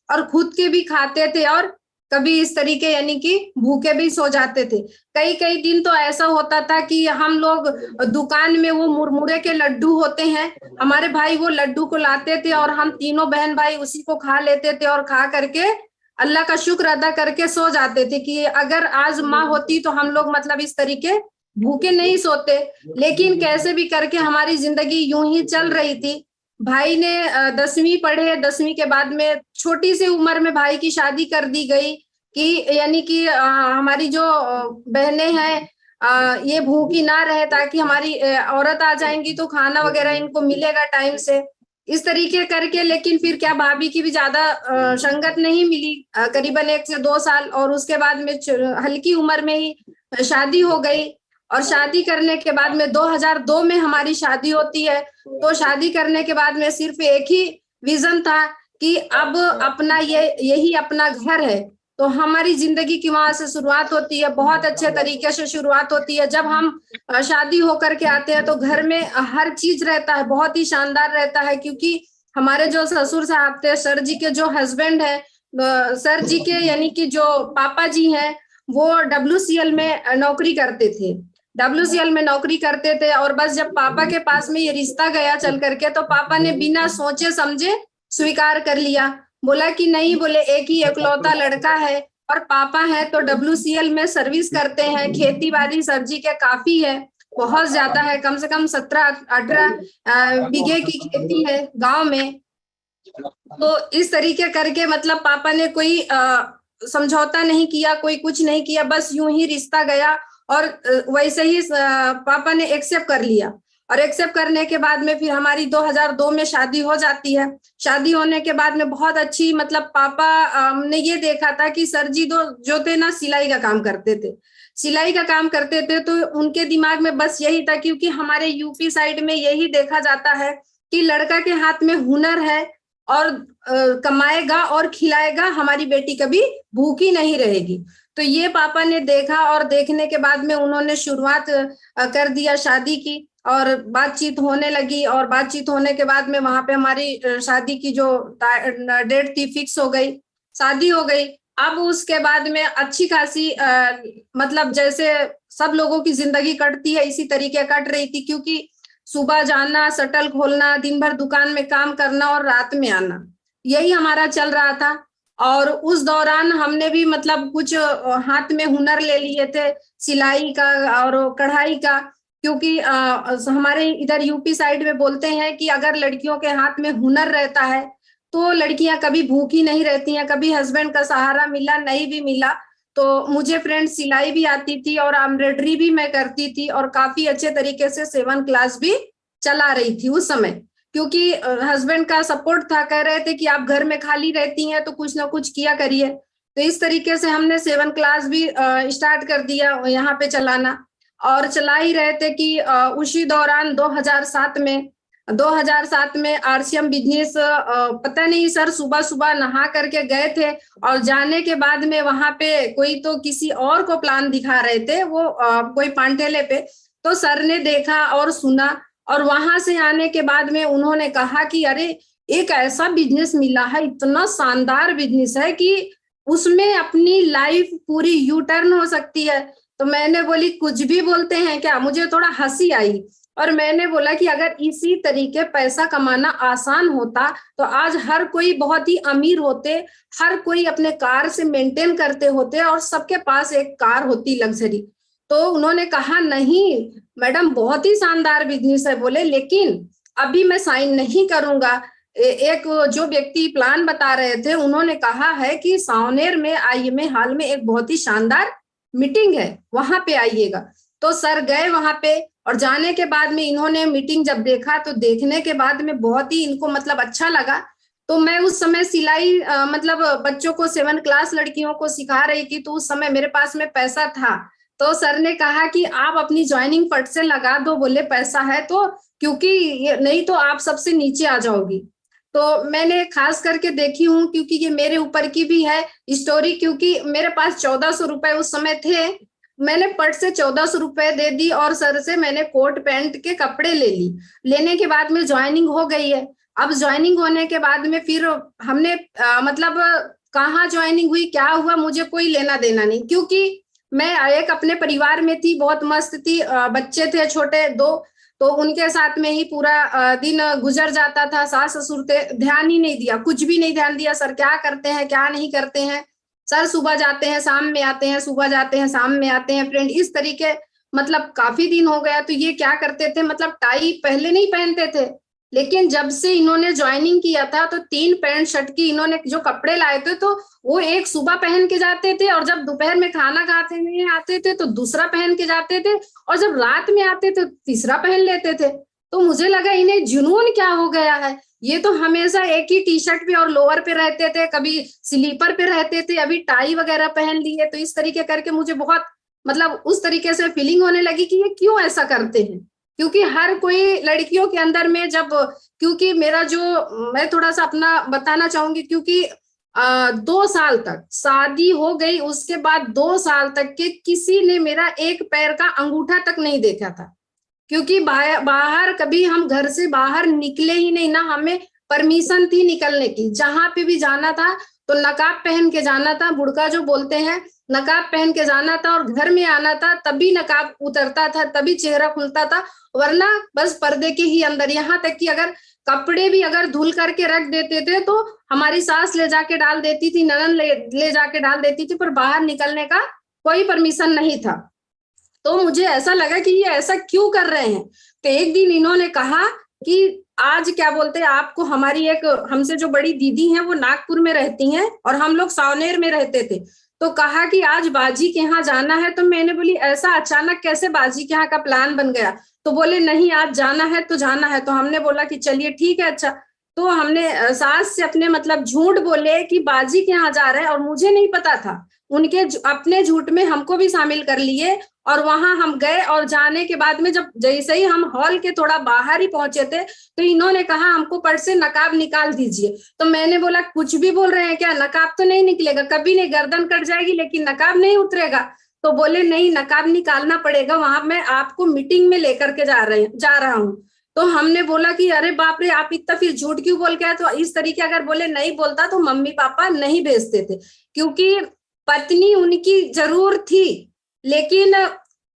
और खुद के भी खाते थे और कभी इस तरीके यानी कि भूखे भी सो जाते थे। कई कई दिन तो ऐसा होता था कि हम लोग दुकान में वो मुरमुरे के लड्डू होते हैं, हमारे भाई वो लड्डू को लाते थे और हम तीनों बहन भाई उसी को खा लेते थे और खा करके अल्लाह का शुक्र अदा करके सो जाते थे कि अगर आज माँ होती तो हम लोग मतलब इस तरीके भूखे नहीं सोते। लेकिन कैसे भी करके हमारी जिंदगी यूं ही चल रही थी। भाई ने 10वीं पढ़े, 10वीं के बाद में छोटी सी उम्र में भाई की शादी कर दी गई कि यानी कि हमारी जो बहनें हैं ये भूखी ना रहे ताकि हमारी औरत आ जाएंगी तो खाना वगैरह इनको मिलेगा टाइम से, इस तरीके करके। लेकिन फिर क्या भाभी की भी ज्यादा संगत नहीं मिली, करीबन 1 से 2 साल, और उसके बाद में हल्की उम्र में ही शादी हो गई। और शादी करने के बाद में 2002 में हमारी शादी होती है। तो शादी करने के बाद में सिर्फ एक ही विजन था कि अब अपना यही अपना घर है। तो हमारी जिंदगी की वहां से शुरुआत होती है, बहुत अच्छे तरीके से शुरुआत होती है। जब हम शादी होकर के आते हैं तो घर में हर चीज रहता है, बहुत ही शानदार रहता है, क्योंकि हमारे जो ससुर साहब थे, सर जी के जो हस्बैंड है, सर जी के यानी कि जो पापा जी हैं, वो WCL में नौकरी करते थे। WCL में नौकरी करते थे और बस जब पापा के पास में ये रिश्ता गया चल करके तो पापा ने बिना सोचे समझे स्वीकार कर लिया। बोला कि नहीं, बोले एक ही एकलौता लड़का है और पापा है तो WCL में सर्विस करते हैं, खेती बाड़ी सब्जी के काफी है, बहुत ज्यादा है, कम से कम 17-18 बीघे की खेती है गांव में। तो इस तरीके करके मतलब पापा ने कोई समझौता नहीं किया, कोई कुछ नहीं किया, बस यूं ही रिश्ता गया और वैसे ही पापा ने एक्सेप्ट कर लिया। और एक्सेप्ट करने के बाद में फिर हमारी 2002 में शादी हो जाती है। शादी होने के बाद में बहुत अच्छी मतलब पापा ने ये देखा था कि सर जी जो थे ना सिलाई का काम करते थे, सिलाई का काम करते थे, तो उनके दिमाग में बस यही था, क्योंकि हमारे यूपी साइड में यही देखा जाता है कि लड़का के हाथ में हुनर है और कमाएगा और खिलाएगा, हमारी बेटी कभी भूखी नहीं रहेगी। तो ये पापा ने देखा और देखने के बाद में उन्होंने शुरुआत कर दिया शादी की और बातचीत होने लगी। और बातचीत होने के बाद में वहां पे हमारी शादी की जो डेट थी फिक्स हो गई, शादी हो गई। अब उसके बाद में अच्छी खासी मतलब जैसे सब लोगों की जिंदगी कटती है इसी तरीके कट रही थी, क्योंकि सुबह जाना, शटल खोलना, दिन भर दुकान में काम करना और रात में आना, यही हमारा चल रहा था। और उस दौरान हमने भी मतलब कुछ हाथ में हुनर ले लिए थे, सिलाई का और कढ़ाई का, क्योंकि हमारे इधर यूपी साइड में बोलते हैं कि अगर लड़कियों के हाथ में हुनर रहता है तो लड़कियां कभी भूखी नहीं रहती हैं, कभी हस्बैंड का सहारा मिला नहीं भी मिला। तो मुझे फ्रेंड सिलाई भी आती थी और एम्ब्रॉयडरी भी मैं करती थी और काफी अच्छे तरीके से 7 क्लास भी चला रही थी उस समय, क्योंकि हस्बैंड का सपोर्ट था, कह रहे थे कि आप घर में खाली रहती हैं तो कुछ ना कुछ किया करिए। तो इस तरीके से हमने 7 क्लास भी स्टार्ट कर दिया यहाँ पे चलाना और चला ही रहे थे कि उसी दौरान 2007 में RCM बिजनेस, पता नहीं सर सुबह सुबह नहा करके गए थे और जाने के बाद में वहां पे कोई तो किसी और को प्लान दिखा रहे थे, वो कोई पांटेले पे। तो सर ने देखा और सुना और वहां से आने के बाद में उन्होंने कहा कि अरे एक ऐसा बिजनेस मिला है, इतना शानदार बिजनेस है कि उसमें अपनी लाइफ पूरी यू टर्न हो सकती है। तो मैंने बोली कुछ भी बोलते हैं क्या, मुझे थोड़ा हंसी आई और मैंने बोला कि अगर इसी तरीके पैसा कमाना आसान होता तो आज हर कोई बहुत ही अमीर होते, हर कोई अपने कार से मेंटेन करते होते और सबके पास एक कार होती लग्जरी। तो उन्होंने कहा नहीं मैडम बहुत ही शानदार बिजनेस है, बोले लेकिन अभी मैं साइन नहीं करूंगा। एक जो व्यक्ति प्लान बता रहे थे उन्होंने कहा है कि सावनेर में IMA हाल में एक बहुत ही शानदार मीटिंग है, वहां पे आइएगा। तो सर गए वहां पे और जाने के बाद में इन्होंने मीटिंग जब देखा तो देखने के बाद में बहुत ही इनको मतलब अच्छा लगा। तो मैं उस समय सिलाई मतलब बच्चों को 7 क्लास लड़कियों को सिखा रही थी, तो उस समय मेरे पास में पैसा था। तो सर ने कहा कि आप अपनी ज्वाइनिंग फट से लगा दो, बोले पैसा है तो, क्योंकि नहीं तो आप सबसे नीचे आ जाओगी। तो मैंने खास करके देखी हूँ क्योंकि ये मेरे ऊपर की भी है स्टोरी, क्योंकि मेरे पास 1400 रुपए उस समय थे। मैंने पट से 1400 रुपए दे दी और सर से मैंने कोट पैंट के कपड़े ले ली। लेने के बाद में ज्वाइनिंग हो गई है। अब ज्वाइनिंग होने के बाद में फिर हमने मतलब कहाँ ज्वाइनिंग हुई, क्या हुआ, मुझे कोई लेना देना नहीं, क्योंकि मैं एक अपने परिवार में थी, बहुत मस्त थी, बच्चे थे छोटे 2, तो उनके साथ में ही पूरा दिन गुजर जाता था। सास ससुर थे, ध्यान ही नहीं दिया, कुछ भी नहीं ध्यान दिया, सर क्या करते हैं क्या नहीं करते हैं, सर सुबह जाते हैं शाम में आते हैं, सुबह जाते हैं शाम में आते हैं, फ्रेंड इस तरीके, मतलब काफी दिन हो गया। तो ये क्या करते थे, मतलब टाई पहले नहीं पहनते थे, लेकिन जब से इन्होंने ज्वाइनिंग किया था तो 3 पैंट शर्ट की इन्होंने जो कपड़े लाए थे, तो वो एक सुबह पहन के जाते थे, और जब दोपहर में खाना खाते हुए आते थे तो दूसरा पहन के जाते थे, और जब रात में आते थे तीसरा पहन लेते थे। तो मुझे लगा इन्हें जुनून क्या हो गया है, ये तो हमेशा एक ही टी शर्ट पे और लोअर पे रहते थे, कभी स्लीपर पे रहते थे, अभी टाई वगैरह पहन लिए। तो इस तरीके करके मुझे बहुत मतलब उस तरीके से फीलिंग होने लगी कि ये क्यों ऐसा करते हैं, क्योंकि हर कोई लड़कियों के अंदर में जब, क्योंकि मेरा जो, मैं थोड़ा सा अपना बताना चाहूंगी, क्योंकि 2 साल तक शादी हो गई, उसके बाद 2 साल तक के किसी ने मेरा एक पैर का अंगूठा तक नहीं देखा था, क्योंकि बाहर कभी हम घर से बाहर निकले ही नहीं ना, हमें परमिशन थी निकलने की, जहां पे भी जाना था तो नकाब पहन के जाना था, बुर्का जो बोलते हैं, नकाब पहन के जाना था, और घर में आना था तभी नकाब उतरता था, तभी चेहरा खुलता था, वरना बस पर्दे के ही अंदर। यहाँ तक कि अगर कपड़े भी अगर धुल करके रख देते थे तो हमारी सास ले जाके डाल देती थी, ननद ले जाके डाल देती थी, पर बाहर निकलने का कोई परमिशन नहीं था। तो मुझे ऐसा लगा कि ये ऐसा क्यों कर रहे हैं। तो एक दिन इन्होंने कहा कि आज क्या बोलते हैं आपको, हमारी एक हमसे जो बड़ी दीदी हैं वो नागपुर में रहती हैं और हम लोग सावनेर में रहते थे, तो कहा कि आज बाजी के यहाँ जाना है। तो मैंने बोली ऐसा अचानक कैसे बाजी के यहाँ का प्लान बन गया, तो बोले नहीं आज जाना है तो जाना है। तो हमने बोला कि चलिए ठीक है अच्छा। तो हमने सास से अपने मतलब झूठ बोले कि बाजी के यहाँ जा रहे हैं, और मुझे नहीं पता था, उनके अपने झूठ में हमको भी शामिल कर लिए। और वहां हम गए, और जाने के बाद में जब जैसे ही हम हॉल के थोड़ा बाहर ही पहुंचे थे तो इन्होंने कहा हमको पर्स से नकाब निकाल दीजिए। तो मैंने बोला कुछ भी बोल रहे हैं क्या, नकाब तो नहीं निकलेगा, कभी नहीं, गर्दन कट जाएगी लेकिन नकाब नहीं उतरेगा। तो बोले नहीं नकाब निकालना पड़ेगा, वहां मैं आपको मीटिंग में लेकर के जा रहा हूँ। तो हमने बोला कि अरे बाप रे आप इतना फिर झूठ क्यों बोल के आए। तो इस तरीके अगर बोले नहीं बोलता तो मम्मी पापा नहीं भेजते थे, क्योंकि पत्नी उनकी जरूर थी लेकिन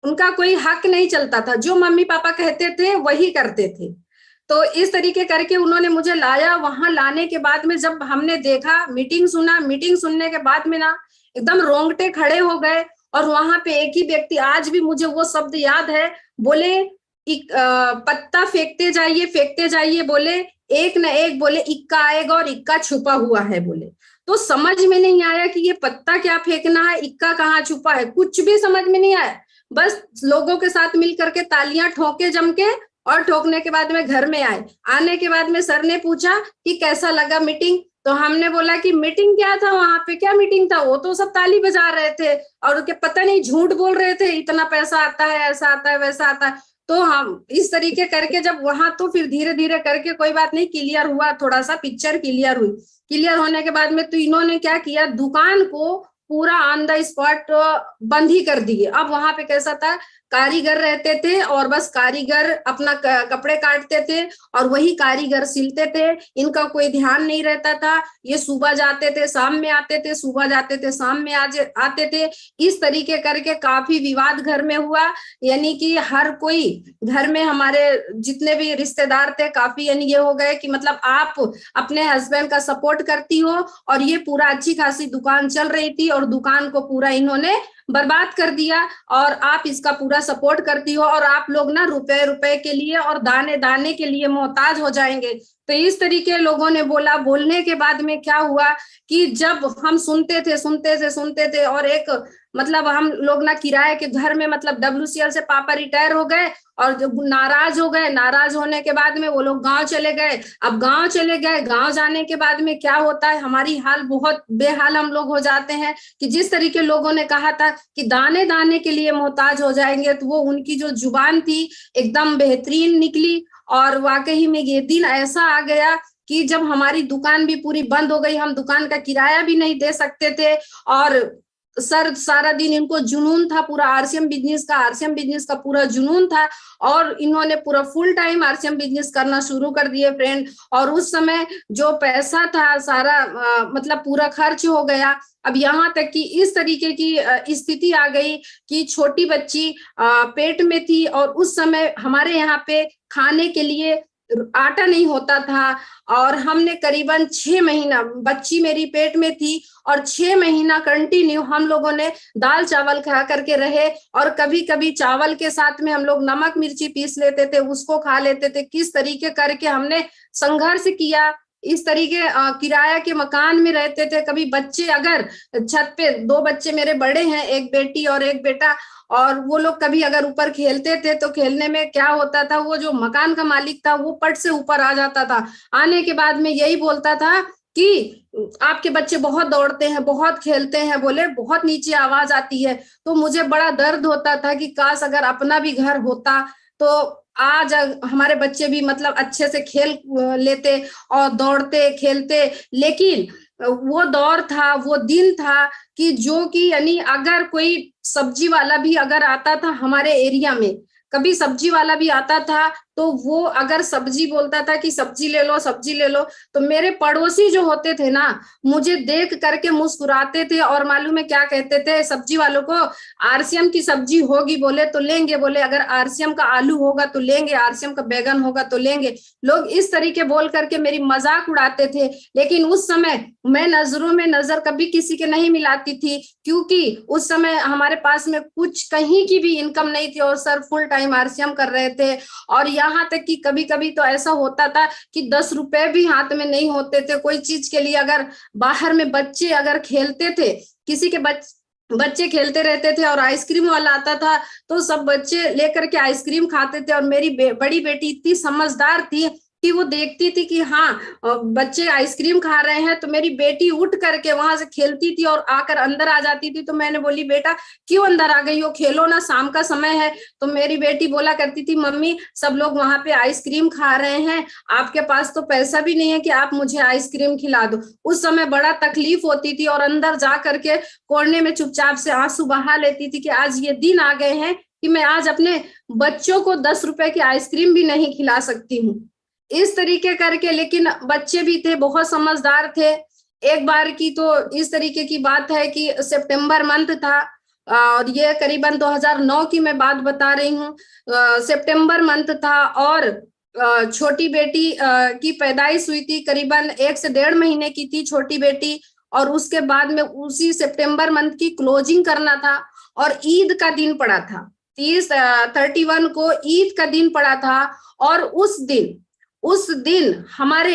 उनका कोई हक नहीं चलता था, जो मम्मी पापा कहते थे वही करते थे। तो इस तरीके करके उन्होंने मुझे लाया। वहां लाने के बाद में जब हमने देखा, मीटिंग सुना, मीटिंग सुनने के बाद में ना एकदम रोंगटे खड़े हो गए। और वहां पे एक ही व्यक्ति, आज भी मुझे वो शब्द याद है, बोले पत्ता फेंकते जाइए, बोले एक न एक, बोले इक्का आएगा और इक्का छुपा हुआ है बोले। तो समझ में नहीं आया कि ये पत्ता क्या फेंकना है, इक्का कहाँ छुपा है, कुछ भी समझ में नहीं आया। बस लोगों के साथ मिल करके तालियां ठोके जम के, और ठोकने के बाद में घर में आए। आने के बाद में सर ने पूछा कि कैसा लगा मीटिंग। तो हमने बोला कि मीटिंग क्या था, वहां पे क्या मीटिंग था, वो तो सब ताली बजा रहे थे और पता नहीं झूठ बोल रहे थे, इतना पैसा आता है, ऐसा आता है, वैसा आता है। तो हम इस तरीके करके जब वहां, तो फिर धीरे धीरे करके कोई बात नहीं, क्लियर हुआ, थोड़ा सा पिक्चर क्लियर हुई। क्लियर होने के बाद में तो इन्होंने क्या किया, दुकान को पूरा ऑन द स्पॉट बंद ही कर दिए। अब वहां पे कैसा था, कारीगर रहते थे और बस कारीगर अपना कपड़े काटते थे और वही कारीगर सिलते थे, इनका कोई ध्यान नहीं रहता था। ये सुबह जाते थे शाम में आते थे, सुबह जाते थे शाम में आते थे। इस तरीके करके काफी विवाद घर में हुआ, यानी कि हर कोई घर में, हमारे जितने भी रिश्तेदार थे काफी, यानी ये हो गए कि मतलब आप अपने हस्बैंड का सपोर्ट करती हो, और ये पूरा अच्छी खासी दुकान चल रही थी और दुकान को पूरा इन्होंने बर्बाद कर दिया, और आप इसका पूरा सपोर्ट करती हो, और आप लोग ना रुपए रुपए के लिए और दाने दाने के लिए मोहताज हो जाएंगे। तो इस तरीके लोगों ने बोला। बोलने के बाद में क्या हुआ कि जब हम सुनते थे और एक मतलब हम लोग ना किराए के घर में, मतलब WCL से पापा रिटायर हो गए और जो नाराज हो गए, नाराज होने के बाद में वो लोग गांव चले गए। अब गांव चले गए, गांव जाने के बाद में क्या होता है, हमारी हाल बहुत बेहाल हम लोग हो जाते हैं कि जिस तरीके लोगों ने कहा था कि दाने दाने के लिए मोहताज हो जाएंगे, तो वो उनकी जो जुबान थी एकदम बेहतरीन निकली। और वाकई में ये दिन ऐसा आ गया कि जब हमारी दुकान भी पूरी बंद हो गई, हम दुकान का किराया भी नहीं दे सकते थे, और सर सारा दिन इनको जुनून था पूरा आरसीएम बिजनेस का पूरा जुनून था, और इन्होंने पूरा फुल टाइम आरसीएम बिजनेस करना शुरू कर दिए फ्रेंड। और उस समय जो पैसा था सारा मतलब पूरा खर्च हो गया। अब यहाँ तक कि इस तरीके की स्थिति आ गई कि छोटी बच्ची पेट में थी, और उस समय हमारे यहाँ पे खाने के लिए आटा नहीं होता था। और हमने करीबन 6 महीना, बच्ची मेरी पेट में थी और 6 महीना कंटिन्यू हम लोगों ने दाल चावल खा करके रहे। और कभी कभी चावल के साथ में हम लोग नमक मिर्ची पीस लेते थे, उसको खा लेते थे। किस तरीके करके हमने संघर्ष किया। इस तरीके किराया के मकान में रहते थे। कभी बच्चे अगर छत पे, 2 बच्चे मेरे बड़े हैं, एक बेटी और एक बेटा, और वो लोग कभी अगर ऊपर खेलते थे तो खेलने में क्या होता था, वो जो मकान का मालिक था वो पट से ऊपर आ जाता था। आने के बाद में यही बोलता था कि आपके बच्चे बहुत दौड़ते हैं, बहुत खेलते हैं, बोले बहुत नीचे आवाज आती है। तो मुझे बड़ा दर्द होता था कि काश अगर अपना भी घर होता तो आज हमारे बच्चे भी मतलब अच्छे से खेल लेते और दौड़ते खेलते। लेकिन वो दौर था, वो दिन था कि जो कि यानी अगर कोई सब्जी वाला भी अगर आता था हमारे एरिया में, कभी सब्जी वाला भी आता था, तो वो अगर सब्जी बोलता था कि सब्जी ले लो सब्जी ले लो, तो मेरे पड़ोसी जो होते थे ना, मुझे देख करके मुस्कुराते थे और मालूम है क्या कहते थे सब्जी वालों को, आरसीएम की सब्जी होगी बोले तो लेंगे, बोले अगर आरसीएम का आलू होगा तो लेंगे, आरसीएम का बैगन होगा तो लेंगे। लोग इस तरीके बोल करके मेरी मजाक उड़ाते थे। लेकिन उस समय मैं नजरों में नजर कभी किसी के नहीं मिलाती थी, क्योंकि उस समय हमारे पास में कुछ कहीं की भी इनकम नहीं थी और सर फुल टाइम आरसीएम कर रहे थे। और यहाँ तक कि कभी कभी तो ऐसा होता था कि 10 रुपए भी हाथ में नहीं होते थे कोई चीज के लिए। अगर बाहर में बच्चे अगर खेलते थे, किसी के बच्चे खेलते रहते थे और आइसक्रीम वाला आता था, तो सब बच्चे लेकर के आइसक्रीम खाते थे। और मेरी बड़ी बेटी इतनी समझदार थी कि वो देखती थी कि हाँ बच्चे आइसक्रीम खा रहे हैं, तो मेरी बेटी उठ करके वहां से खेलती थी और आकर अंदर आ जाती थी। तो मैंने बोली बेटा क्यों अंदर आ गई हो, खेलो ना, शाम का समय है। तो मेरी बेटी बोला करती थी मम्मी सब लोग वहां पे आइसक्रीम खा रहे हैं, आपके पास तो पैसा भी नहीं है कि आप मुझे आइसक्रीम खिला दो। उस समय बड़ा तकलीफ होती थी और अंदर जा करके कोने में चुपचाप से आंसू बहा लेती थी कि आज ये दिन आ गए हैं कि मैं आज अपने बच्चों को 10 रुपए की आइसक्रीम भी नहीं खिला सकती हूँ। इस तरीके करके, लेकिन बच्चे भी थे, बहुत समझदार थे। एक बार की तो इस तरीके की बात है कि सितंबर मंथ था, और ये करीबन 2009 की मैं बात बता रही हूँ। सितंबर मंथ था और छोटी बेटी की पैदाइश हुई थी, करीबन 1 से 1.5 महीने की थी छोटी बेटी। और उसके बाद में उसी सितंबर मंथ की क्लोजिंग करना था और ईद का दिन पड़ा था, 31 को ईद का दिन पड़ा था। और उस दिन हमारे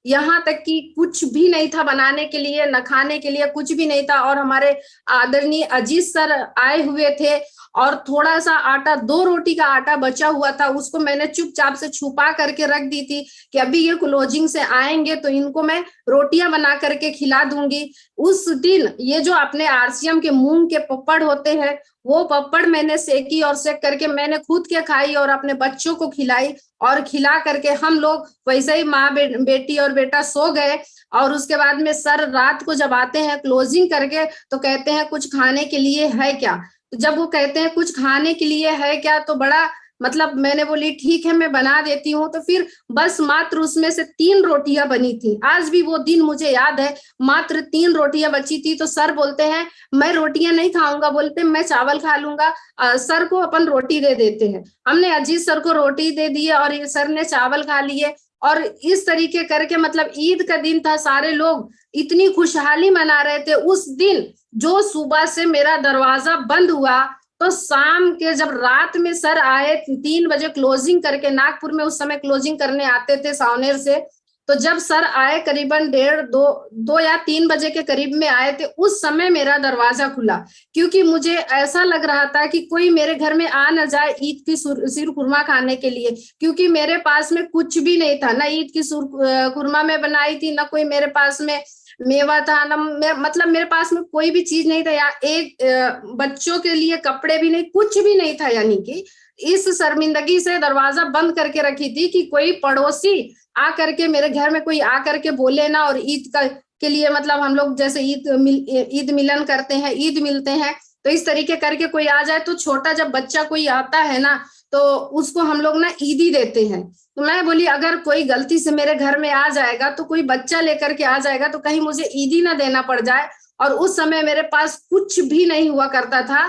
यहाँ तक कि कुछ भी नहीं था बनाने के लिए, न खाने के लिए कुछ भी नहीं था। और हमारे आदरणीय अजीत सर आए हुए थे और थोड़ा सा आटा, 2 रोटी का आटा बचा हुआ था, उसको मैंने चुपचाप से छुपा करके रख दी थी कि अभी ये क्लोजिंग से आएंगे तो इनको मैं रोटियां बना करके खिला दूंगी। उस दिन ये जो अपने आरसीएम के मूंग के पपड़ होते हैं, वो पपड़ मैंने सेकी और सेक करके मैंने खुद के खाई और अपने बच्चों को खिलाई। और खिला करके हम लोग वैसे ही माँ बेटी और बेटा सो गए। और उसके बाद में सर रात को जब आते हैं क्लोजिंग करके तो कहते हैं कुछ खाने के लिए है क्या। तो जब वो कहते हैं कुछ खाने के लिए है क्या, तो बड़ा मतलब मैंने बोली ठीक है मैं बना देती हूँ। तो फिर बस मात्र उसमें से 3 रोटियां बनी थी, आज भी वो दिन मुझे याद है, मात्र 3 रोटियां बची थी। तो सर बोलते हैं मैं रोटियां नहीं खाऊंगा, बोलते मैं चावल खा लूंगा, सर को अपन रोटी दे देते हैं। हमने अजीत सर को रोटी दे दी और ये सर ने चावल खा लिए। और इस तरीके करके मतलब ईद का दिन था, सारे लोग इतनी खुशहाली मना रहे थे उस दिन। जो सुबह से मेरा दरवाजा बंद हुआ तो शाम के जब रात में सर आए 3 बजे क्लोजिंग करके, नागपुर में उस समय क्लोजिंग करने आते थे सावनेर से, तो जब सर आए करीबन 1:30 या 3 बजे के करीब में आए थे, उस समय मेरा दरवाजा खुला। क्योंकि मुझे ऐसा लग रहा था कि कोई मेरे घर में आ न जाए ईद की सिर खुरमा खाने के लिए, क्योंकि मेरे पास में कुछ भी नहीं था, ना ईद की खुरमा में बनाई थी, ना कोई मेरे पास में मेवा था, ना मतलब मेरे पास में कोई भी चीज नहीं था, या एक बच्चों के लिए कपड़े भी नहीं, कुछ भी नहीं था। यानी कि इस शर्मिंदगी से दरवाजा बंद करके रखी थी कि कोई पड़ोसी आ करके मेरे घर में कोई आ करके बोले ना और ईद का के लिए, मतलब हम लोग जैसे ईद मिलन करते हैं, ईद मिलते हैं, तो इस तरीके करके कोई आ जाए तो छोटा जब बच्चा कोई आता है ना तो उसको हम लोग ना ईदी देते हैं। तो मैं बोली अगर कोई गलती से मेरे घर में आ जाएगा, तो कोई बच्चा लेकर के आ जाएगा तो कहीं मुझे ईदी ना देना पड़ जाए। और उस समय मेरे पास कुछ भी नहीं हुआ करता था।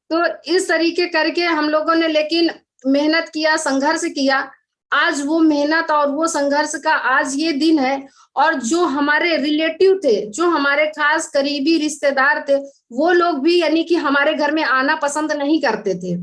तो इस तरीके करके हम लोगों ने लेकिन मेहनत किया, संघर्ष किया। आज वो मेहनत और वो संघर्ष का आज ये दिन है। और जो हमारे रिलेटिव थे, जो हमारे खास करीबी रिश्तेदार थे, वो लोग भी यानी कि हमारे घर में आना पसंद नहीं करते थे।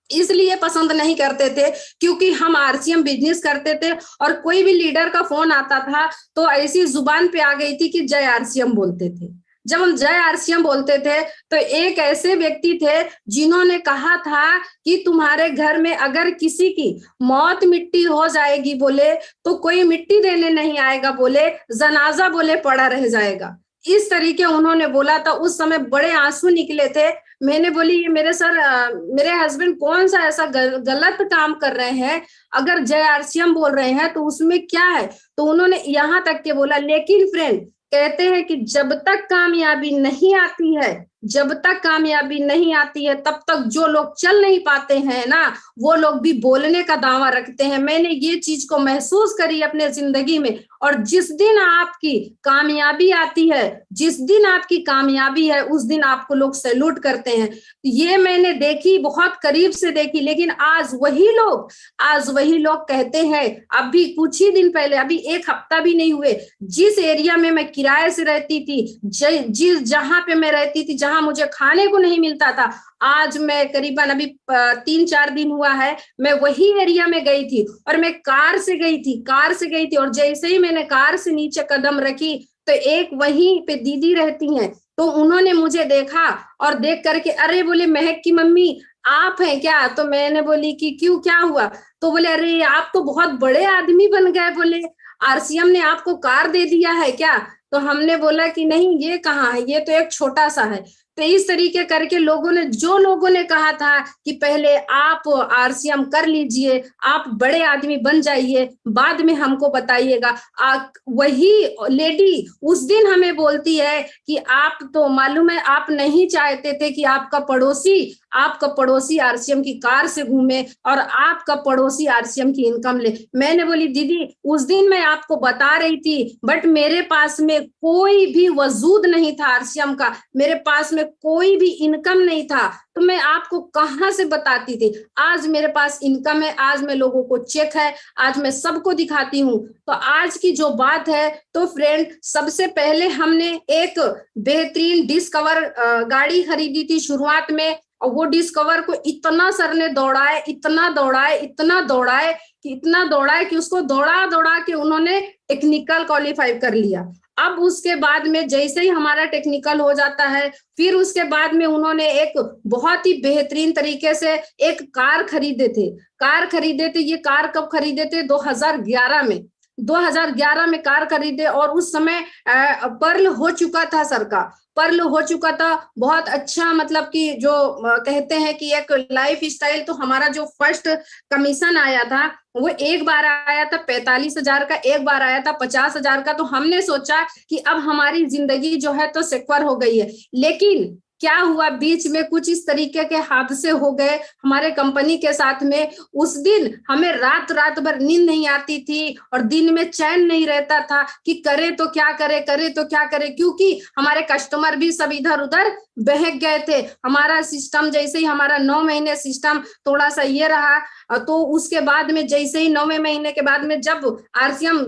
इसलिए पसंद नहीं करते थे क्योंकि हम आरसीएम बिजनेस करते थे, और कोई भी लीडर का फोन आता था तो ऐसी जुबान पे आ गई थी कि जय आरसीएम बोलते थे। जब हम जय आरसीएम बोलते थे तो एक ऐसे व्यक्ति थे जिन्होंने कहा था कि तुम्हारे घर में अगर किसी की मौत मिट्टी हो जाएगी बोले तो कोई मिट्टी देने नहीं आएगा, बोले जनाजा बोले पड़ा रह जाएगा। इस तरीके उन्होंने बोला था। उस समय बड़े आंसू निकले थे। मैंने बोली ये मेरे हस्बैंड कौन सा ऐसा गलत काम कर रहे हैं, अगर जय आरसीएम बोल रहे हैं तो उसमें क्या है। तो उन्होंने यहाँ तक के बोला, लेकिन फ्रेंड कहते हैं कि जब तक कामयाबी नहीं आती है, जब तक कामयाबी नहीं आती है तब तक जो लोग चल नहीं पाते हैं ना, वो लोग भी बोलने का दावा रखते हैं। मैंने ये चीज को महसूस करी अपने जिंदगी में। और जिस दिन आपकी कामयाबी आती है, जिस दिन आपकी कामयाबी है, उस दिन आपको लोग सैल्यूट करते हैं। ये मैंने देखी, बहुत करीब से देखी। लेकिन आज वही लोग कहते हैं, अभी कुछ ही दिन पहले, अभी एक हफ्ता भी नहीं हुए, जिस एरिया में मैं किराए से रहती थी, जहां पे मैं रहती थी, जहां मुझे खाने को नहीं मिलता था, आज मैं करीबन अभी 3-4 दिन हुआ है, मैं वही एरिया में गई थी। और मैं कार से गई थी। और जैसे ही मैंने कार से नीचे कदम रखी तो एक वहीं पे दीदी रहती हैं, तो उन्होंने मुझे देखा और देख करके अरे बोले महक की मम्मी आप हैं क्या। तो मैंने बोली कि क्यों, क्या हुआ। तो बोले अरे आप तो बहुत बड़े आदमी बन गए, बोले आरसीएम ने आपको कार दे दिया है क्या। तो हमने बोला कि नहीं, ये कहाँ है, ये तो एक छोटा सा है। तो इस तरीके करके जो लोगों ने कहा था कि पहले आप आरसीएम कर लीजिए, आप बड़े आदमी बन जाइए, बाद में हमको बताइएगा, वही लेडी उस दिन हमें बोलती है कि आप तो मालूम है आप नहीं चाहते थे कि आपका पड़ोसी आरसीएम की कार से घूमे और आपका पड़ोसी आरसीएम की इनकम ले। मैंने बोली दीदी उस दिन मैं आपको बता रही थी, बट मेरे पास में कोई भी वजूद नहीं था आरसीएम का, मेरे पास में कोई भी इनकम नहीं था, तो मैं आपको कहां से बताती थी। आज मेरे पास इनकम है, आज मैं लोगों को चेक है, आज मैं सबको दिखाती हूँ। तो आज की जो बात है, तो फ्रेंड सबसे पहले हमने एक बेहतरीन डिस्कवर गाड़ी खरीदी थी शुरुआत में। और वो डिस्कवर को इतना सर ने दौड़ाए कि उसको दौड़ा के उन्होंने टेक्निकल क्वालिफाई कर लिया। अब उसके बाद में जैसे ही हमारा टेक्निकल हो जाता है, फिर उसके बाद में उन्होंने एक बहुत ही बेहतरीन तरीके से एक कार खरीदे थे। ये कार कब खरीदे थे, 2011 में कार खरीदे। और उस समय पर्ल हो चुका था बहुत अच्छा, मतलब कि जो कहते हैं कि एक लाइफ स्टाइल। तो हमारा जो फर्स्ट कमीशन आया था वो एक बार आया था 45,000 का, एक बार आया था 50,000 का। तो हमने सोचा कि अब हमारी जिंदगी जो है तो सिक्योर हो गई है। लेकिन क्या हुआ, बीच में कुछ इस तरीके के हादसे हो गए हमारे कंपनी के साथ में। उस दिन हमें रात भर नींद नहीं आती थी और दिन में चैन नहीं रहता था कि करे तो क्या करे, क्योंकि हमारे कस्टमर भी सब इधर उधर बहक गए थे। हमारा सिस्टम जैसे ही हमारा 9 महीने सिस्टम थोड़ा सा ये रहा, तो उसके बाद में जैसे ही 9वें महीने के बाद में जब आरसीएम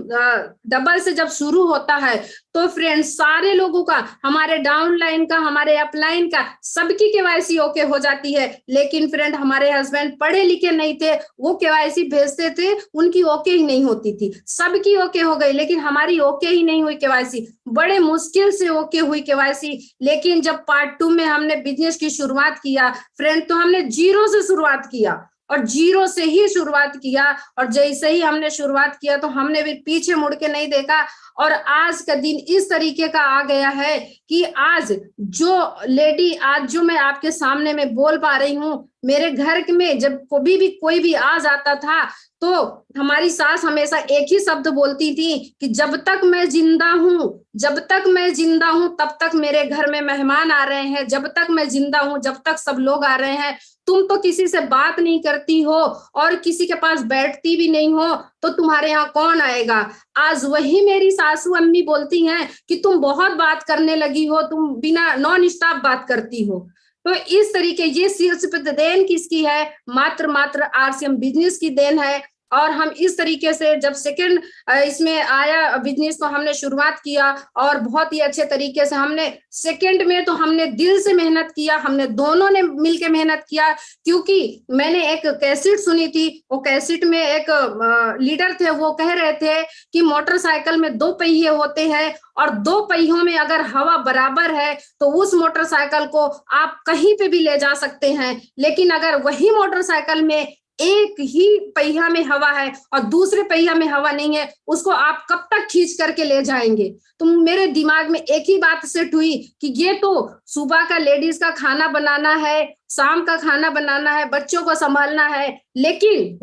डबल से जब शुरू होता है, तो फ्रेंड्स सारे लोगों का, हमारे डाउनलाइन का, हमारे अपलाइन का, सबकी केवाईसी ओके हो जाती है। लेकिन फ्रेंड हमारे हस्बैंड पढ़े लिखे नहीं थे, वो केवाईसी भेजते थे, उनकी ओके ही नहीं होती थी। सबकी ओके हो गई लेकिन हमारी ओके ही नहीं हुई केवाईसी, बड़े मुश्किल से ओके हुई केवाईसी। लेकिन जब पार्ट 2 में हमने बिजनेस की शुरुआत किया फ्रेंड, तो हमने जीरो से शुरुआत किया और जीरो से ही शुरुआत किया। और जैसे ही हमने शुरुआत किया तो हमने भी पीछे मुड़ के नहीं देखा। और आज का दिन इस तरीके का आ गया है कि आज जो मैं आपके सामने में बोल पा रही हूँ, मेरे घर में जब कभी भी कोई भी आ जाता था तो हमारी सास हमेशा एक ही शब्द बोलती थी कि जब तक मैं जिंदा हूं, जब तक मैं जिंदा हूं तब तक मेरे घर में मेहमान आ रहे हैं, जब तक मैं जिंदा हूं जब तक सब लोग आ रहे हैं, तुम तो किसी से बात नहीं करती हो और किसी के पास बैठती भी नहीं हो, तो तुम्हारे यहाँ कौन आएगा। आज वही मेरी सासू अम्मी बोलती हैं कि तुम बहुत बात करने लगी हो, तुम बिना नॉन स्टॉप बात करती हो। तो इस तरीके ये सिर्फ देन किसकी है, मात्र आरसीएम बिजनेस की देन है। और हम इस तरीके से जब सेकंड इसमें आया बिजनेस तो हमने शुरुआत किया और बहुत ही अच्छे तरीके से हमने सेकंड में तो हमने दिल से मेहनत किया, हमने दोनों ने मिलके मेहनत किया। क्योंकि मैंने एक कैसेट सुनी थी, वो कैसेट में एक लीडर थे, वो कह रहे थे कि मोटरसाइकिल में 2 पहिए होते हैं और 2 पहियों में अगर हवा बराबर है तो उस मोटरसाइकिल को आप कहीं पे भी ले जा सकते हैं, लेकिन अगर वही मोटरसाइकिल में एक ही पहिया में हवा है और दूसरे पहिया में हवा नहीं है, उसको आप कब तक खींच करके ले जाएंगे। तो मेरे दिमाग में एक ही बात सेट हुई कि ये तो सुबह का लेडीज का खाना बनाना है, शाम का खाना बनाना है, बच्चों को संभालना है, लेकिन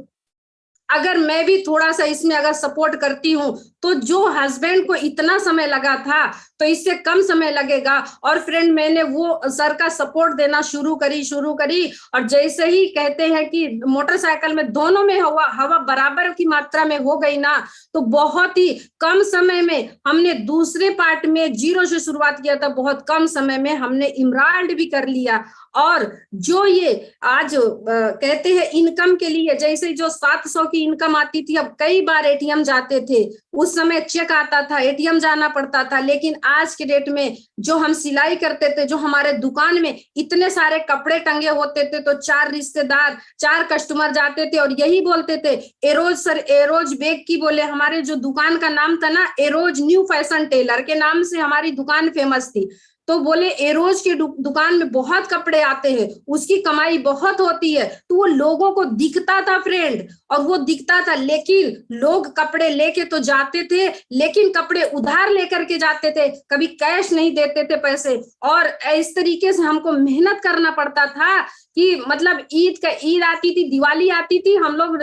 अगर मैं भी थोड़ा सा इसमें अगर सपोर्ट करती हूँ तो जो हस्बैंड को इतना समय लगा था तो इससे कम समय लगेगा। और फ्रेंड मैंने वो सर का सपोर्ट देना शुरू करी और जैसे ही कहते हैं कि मोटरसाइकिल में दोनों में हवा बराबर की मात्रा में हो गई ना, तो बहुत ही कम समय में हमने दूसरे पार्ट में 0 से शुरुआत किया था, बहुत कम समय में हमने इमराल्ड भी कर लिया। और जो ये आज कहते हैं इनकम के लिए, जैसे जो 700 की इनकम आती थी, अब कई बार एटीएम जाते थे, उस समय चेक आता था, एटीएम जाना पड़ता था, लेकिन आज के डेट में जो हम सिलाई करते थे, जो हमारे दुकान में इतने सारे कपड़े टंगे होते थे, तो 4 रिश्तेदार 4 कस्टमर जाते थे और यही बोलते थे एरोज सर, एरोज बेग की बोले। हमारे जो दुकान का नाम था ना, एरोज न्यू फैशन टेलर के नाम से हमारी दुकान फेमस थी। तो बोले एरोज की दुकान में बहुत कपड़े आते हैं, उसकी कमाई बहुत होती है। तो वो लोगों को दिखता था फ्रेंड, और वो दिखता था, लेकिन लोग कपड़े लेके तो जाते थे, लेकिन कपड़े उधार लेकर के जाते थे, कभी कैश नहीं देते थे पैसे। और इस तरीके से हमको मेहनत करना पड़ता था कि मतलब ईद आती थी, दिवाली आती थी, हम लोग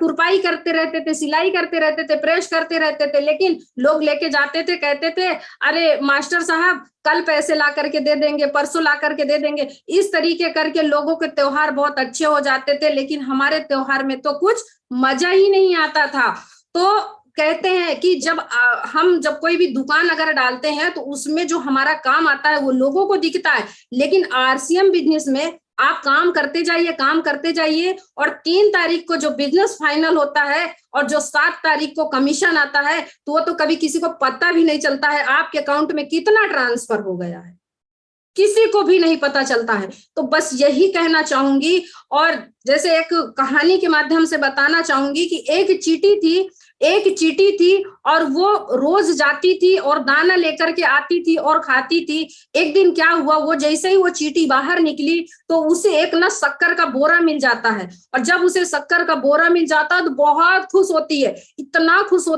तुरपाई करते रहते थे, सिलाई करते रहते थे, प्रेस करते रहते थे, लेकिन लोग लेके जाते थे, कहते थे अरे मास्टर साहब कल पैसे ला करके दे देंगे, परसों ला करके दे देंगे। इस तरीके करके लोगों के त्योहार बहुत अच्छे हो जाते थे, लेकिन हमारे त्योहार में तो कुछ मजा ही नहीं आता था। तो कहते हैं कि हम जब कोई भी दुकान अगर डालते हैं तो उसमें जो हमारा काम आता है वो लोगों को दिखता है, लेकिन आरसीएम बिजनेस में आप काम करते जाइए और 3 तारीख को जो बिजनेस फाइनल होता है और जो 7 तारीख को कमीशन आता है, तो वो तो कभी किसी को पता भी नहीं चलता है आपके अकाउंट में कितना ट्रांसफर हो गया है, किसी को भी नहीं पता चलता है। तो बस यही कहना चाहूंगी, और जैसे एक कहानी के माध्यम से बताना चाहूंगी कि एक चींटी थी और वो रोज जाती थी और दाना लेकर के आती थी और खाती थी। एक दिन क्या हुआ, वो जैसे ही वो चींटी बाहर निकली तो उसे एक ना शक्कर का बोरा मिल जाता है, और जब उसे शक्कर का बोरा मिल जाता है तो बहुत खुश होती है, इतना खुश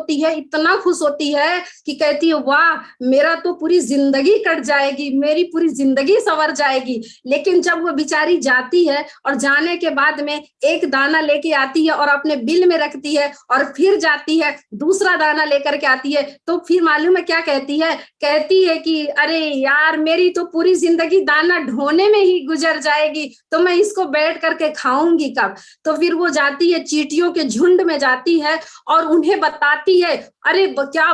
होती है कि कहती है वाह मेरा तो पूरी जिंदगी कट जाएगी, मेरी पूरी जिंदगी संवर जाएगी। लेकिन जब वो बेचारी जाती है और जाने के बाद में एक दाना लेके आती है और अपने बिल में रखती है और फिर जाती है दूसरा दाना लेकर के आती है, तो फिर मालूम है क्या कहती है कि अरे यार मेरी तो पूरी जिंदगी दाना ढोने में ही गुजर जाएगी, तो मैं इसको बैठ करके खाऊंगी कब। तो फिर वो जाती है, चींटियों के झुंड में जाती है और उन्हें बताती है अरे क्या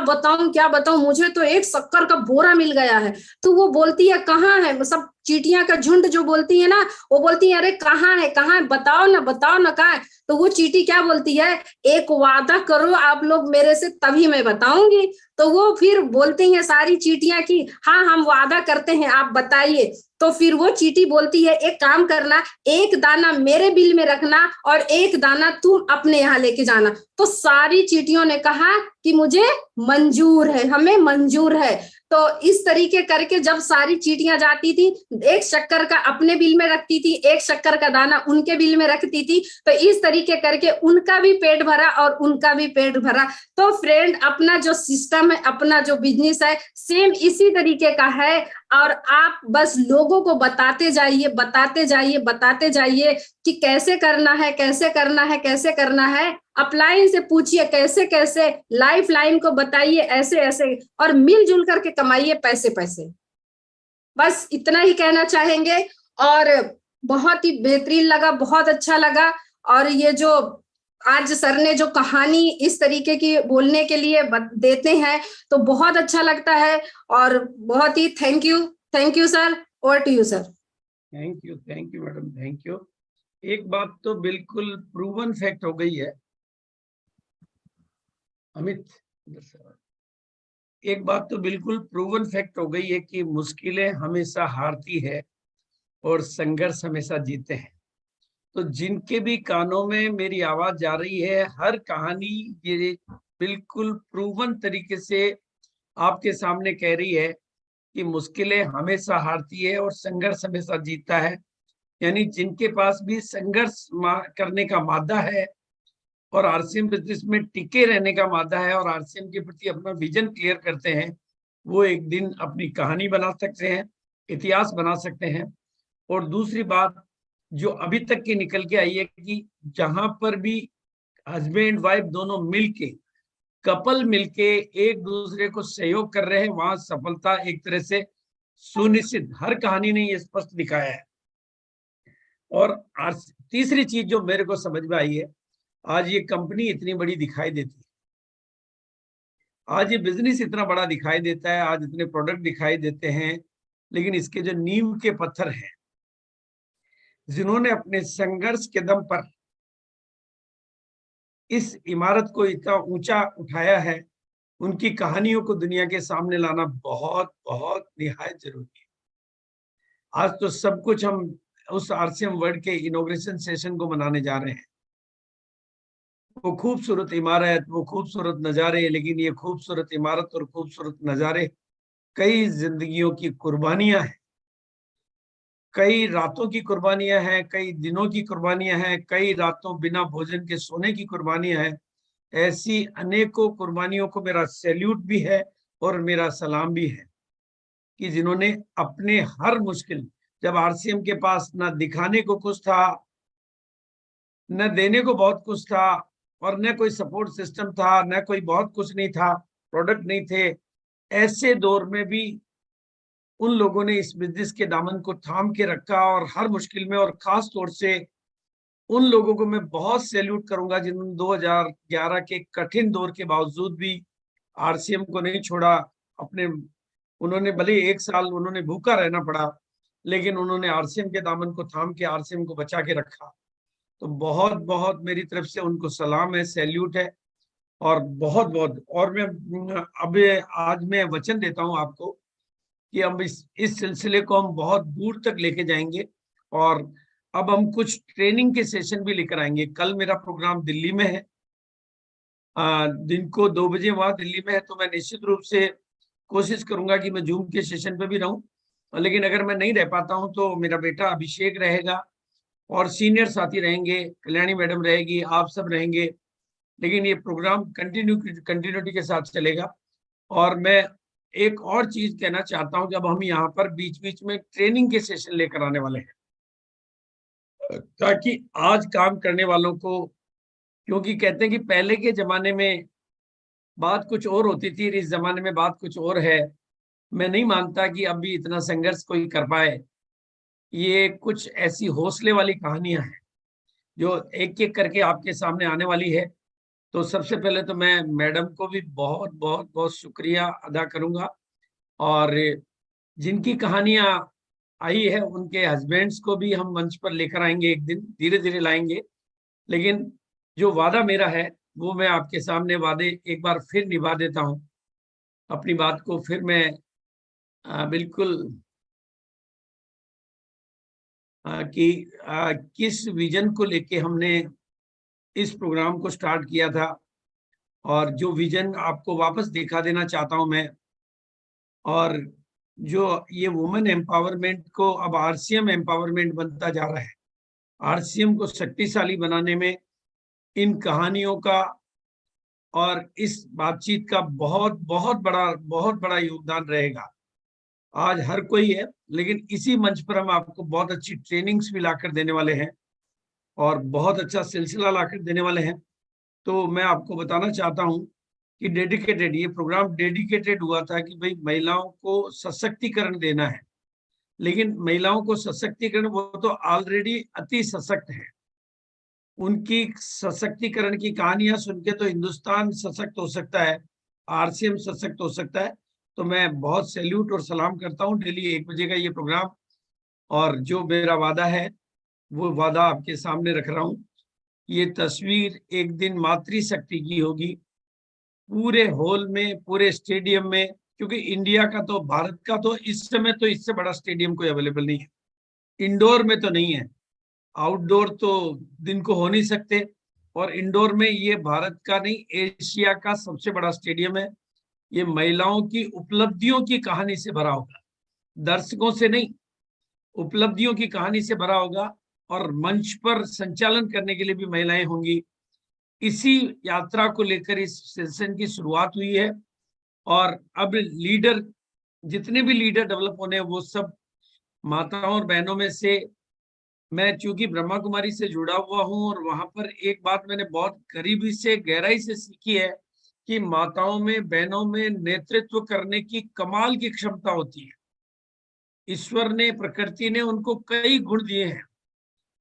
बताऊं, मुझे तो एक शक्कर का बोरा मिल गया है। तो वो बोलती है कहाँ है, सब चींटियां का झुंड जो बोलती है ना, वो बोलती है अरे कहाँ है, बताओ ना कहाँ है। तो वो चींटी क्या बोलती है, एक वादा करो आप लोग मेरे से तभी मैं बताऊंगी। तो वो फिर बोलती हैं सारी चींटियां कि हाँ हम वादा करते हैं, आप बताइए। तो फिर वो चींटी बोलती है एक काम करना, एक दाना मेरे बिल में रखना और एक दाना तुम अपने यहाँ लेके जाना। तो सारी चींटियों ने कहा कि मुझे मंजूर है, हमें मंजूर है। तो इस तरीके करके जब सारी चींटियां जाती थी, एक शक्कर का अपने बिल में रखती थी, एक शक्कर का दाना उनके बिल में रखती थी, तो इस तरीके करके उनका भी पेट भरा और उनका भी पेट भरा। तो फ्रेंड अपना जो सिस्टम है, अपना जो बिजनेस है, सेम इसी तरीके का है, और आप बस लोगों लोगों को बताते जाइए, बताते जाइए, बताते जाइए कि कैसे करना है, कैसे करना है, कैसे करना है। अपलाइन से पूछिए कैसे कैसे, लाइफ लाइन को बताइए ऐसे ऐसे, और मिलजुल करके कमाइए पैसे पैसे। बस इतना ही कहना चाहेंगे। और बहुत ही बेहतरीन लगा, बहुत अच्छा लगा। और ये जो आज सर ने जो कहानी इस तरीके की बोलने के लिए देते हैं तो बहुत अच्छा लगता है। और बहुत ही thank you sir. Over to you sir. Thank you madam, thank you. एक बात तो बिल्कुल प्रूवन फैक्ट हो गई है अमित, एक बात तो बिल्कुल प्रूवन फैक्ट हो गई है कि मुश्किलें हमेशा हारती है और संघर्ष हमेशा जीते हैं। तो जिनके भी कानों में मेरी आवाज जा रही है, हर कहानी ये बिल्कुल प्रूवन तरीके से आपके सामने कह रही है कि मुश्किलें हमेशा हारती है और संघर्ष हमेशा जीतता है। यानी जिनके पास भी संघर्ष करने का मादा है और आरसीएम बिजनेस में टिके रहने का मादा है और आरसीएम के प्रति अपना विजन क्लियर करते हैं, वो एक दिन अपनी कहानी बना सकते हैं, इतिहास बना सकते हैं। और दूसरी बात जो अभी तक की निकल के आई है कि जहां पर भी हस्बैंड वाइफ दोनों मिलके, कपल मिलके एक दूसरे को सहयोग कर रहे हैं, वहां सफलता एक तरह से सुनिश्चित, हर कहानी ने ये स्पष्ट दिखाया है। और तीसरी चीज जो मेरे को समझ में आई है, आज ये कंपनी इतनी बड़ी दिखाई देती है, आज ये बिजनेस इतना बड़ा दिखाई देता है, आज इतने प्रोडक्ट दिखाई देते हैं, लेकिन इसके जो नींव के पत्थर हैं, जिन्होंने अपने संघर्ष के दम पर इस इमारत को इतना ऊंचा उठाया है, उनकी कहानियों को दुनिया के सामने लाना बहुत बहुत निहायत जरूरी है। आज तो सब कुछ हम उस आरसीएम वर्ल्ड के इनॉग्रेशन सेशन को मनाने जा रहे हैं। वो खूबसूरत इमारत, वो खूबसूरत नज़ारे, लेकिन ये खूबसूरत इमारत और खूबसूरत नज़ारे कई जिंदगियों की कुर्बानियां हैं, कई रातों की कुर्बानियां हैं, कई दिनों की कुर्बानियां हैं, कई रातों बिना भोजन के सोने की कुर्बानियां हैं। ऐसी अनेकों कुर्बानियों को मेरा सैल्यूट भी है और मेरा सलाम भी है कि जिन्होंने अपने हर मुश्किल, जब आरसीएम के पास न दिखाने को कुछ था, न देने को बहुत कुछ था, और न कोई सपोर्ट सिस्टम था, न कोई बहुत कुछ नहीं था, प्रोडक्ट नहीं थे, ऐसे दौर में भी उन लोगों ने इस बिजनेस के दामन को थाम के रखा और हर मुश्किल में। और खास तौर से उन लोगों को मैं बहुत सैल्यूट करूंगा जिन्होंने 2011 के कठिन दौर के बावजूद भी आरसीएम को नहीं छोड़ा। अपने उन्होंने भले 1 साल उन्होंने भूखा रहना पड़ा, लेकिन उन्होंने आरसीएम के दामन को थाम के आरसीएम को बचा के रखा। तो बहुत बहुत मेरी तरफ से उनको सलाम है, सैल्यूट है। और बहुत बहुत, और मैं अब आज मैं वचन देता हूं आपको कि अब इस सिलसिले को हम बहुत दूर तक लेके जाएंगे। और अब हम कुछ ट्रेनिंग के सेशन भी लेकर आएंगे। कल मेरा प्रोग्राम दिल्ली में है, दिन को 2 बजे वहां दिल्ली में है, तो मैं निश्चित रूप से कोशिश करूंगा कि मैं जूम के सेशन पे भी रहूं। लेकिन अगर मैं नहीं रह पाता हूं तो मेरा बेटा अभिषेक रहेगा और सीनियर साथी रहेंगे, कल्याणी मैडम रहेगी, आप सब रहेंगे। लेकिन ये प्रोग्राम कंटिन्यूटी के साथ चलेगा। और मैं एक और चीज कहना चाहता हूं, जब हम यहाँ पर बीच बीच में ट्रेनिंग के सेशन लेकर आने वाले हैं, ताकि आज काम करने वालों को, क्योंकि कहते हैं कि पहले के जमाने में बात कुछ और होती थी, इस जमाने में बात कुछ और है। मैं नहीं मानता कि अब भी इतना संघर्ष कोई कर पाए। ये कुछ ऐसी हौसले वाली कहानियां हैं जो एक एक करके आपके सामने आने वाली है। तो सबसे पहले तो मैं मैडम को भी बहुत बहुत बहुत शुक्रिया अदा करूंगा, और जिनकी कहानियां आई है उनके हस्बैंड्स को भी हम मंच पर लेकर आएंगे, एक दिन धीरे धीरे लाएंगे। लेकिन जो वादा मेरा है वो मैं आपके सामने वादे एक बार फिर निभा देता हूं। अपनी बात को फिर मैं बिल्कुल कि किस विजन को लेके हमने इस प्रोग्राम को स्टार्ट किया था, और जो विजन आपको वापस दिखा देना चाहता हूं मैं। और जो ये वुमेन एम्पावरमेंट को अब आरसीएम एम्पावरमेंट बनता जा रहा है, आरसीएम को शक्तिशाली बनाने में इन कहानियों का और इस बातचीत का बहुत बहुत बड़ा योगदान रहेगा। आज हर कोई है, लेकिन इसी मंच पर हम आपको बहुत अच्छी ट्रेनिंग्स भी लाकर देने वाले हैं और बहुत अच्छा सिलसिला लाकर देने वाले हैं। तो मैं आपको बताना चाहता हूं कि डेडिकेटेड, ये प्रोग्राम डेडिकेटेड हुआ था कि भाई महिलाओं को सशक्तिकरण देना है। लेकिन महिलाओं को सशक्तिकरण, वो तो ऑलरेडी अति सशक्त है। उनकी सशक्तिकरण की कहानियां सुन के तो हिंदुस्तान सशक्त हो सकता है, आरसीएम सशक्त हो सकता है। तो मैं बहुत सैल्यूट और सलाम करता हूं। डेली 1 बजे का ये प्रोग्राम, और जो मेरा वादा है वो वादा आपके सामने रख रहा हूं। ये तस्वीर एक दिन मातृशक्ति की होगी, पूरे हॉल में, पूरे स्टेडियम में, क्योंकि इंडिया का तो, भारत का तो इस समय तो इससे बड़ा स्टेडियम कोई अवेलेबल नहीं है। इंडोर में तो नहीं है, आउटडोर तो दिन को हो नहीं सकते, और इंडोर में ये भारत का नहीं, एशिया का सबसे बड़ा स्टेडियम है। ये महिलाओं की उपलब्धियों की कहानी से भरा होगा, दर्शकों से नहीं, उपलब्धियों की कहानी से भरा होगा। और मंच पर संचालन करने के लिए भी महिलाएं होंगी। इसी यात्रा को लेकर इस सेशन की शुरुआत हुई है, और अब लीडर, जितने भी लीडर डेवलप होने हैं वो सब माताओं और बहनों में से। मैं चूंकि ब्रह्मा कुमारी से जुड़ा हुआ हूं, और वहां पर एक बात मैंने बहुत करीबी से, गहराई से सीखी है कि माताओं में, बहनों में नेतृत्व करने की कमाल की क्षमता होती है। ईश्वर ने, प्रकृति ने उनको कई गुण दिए हैं,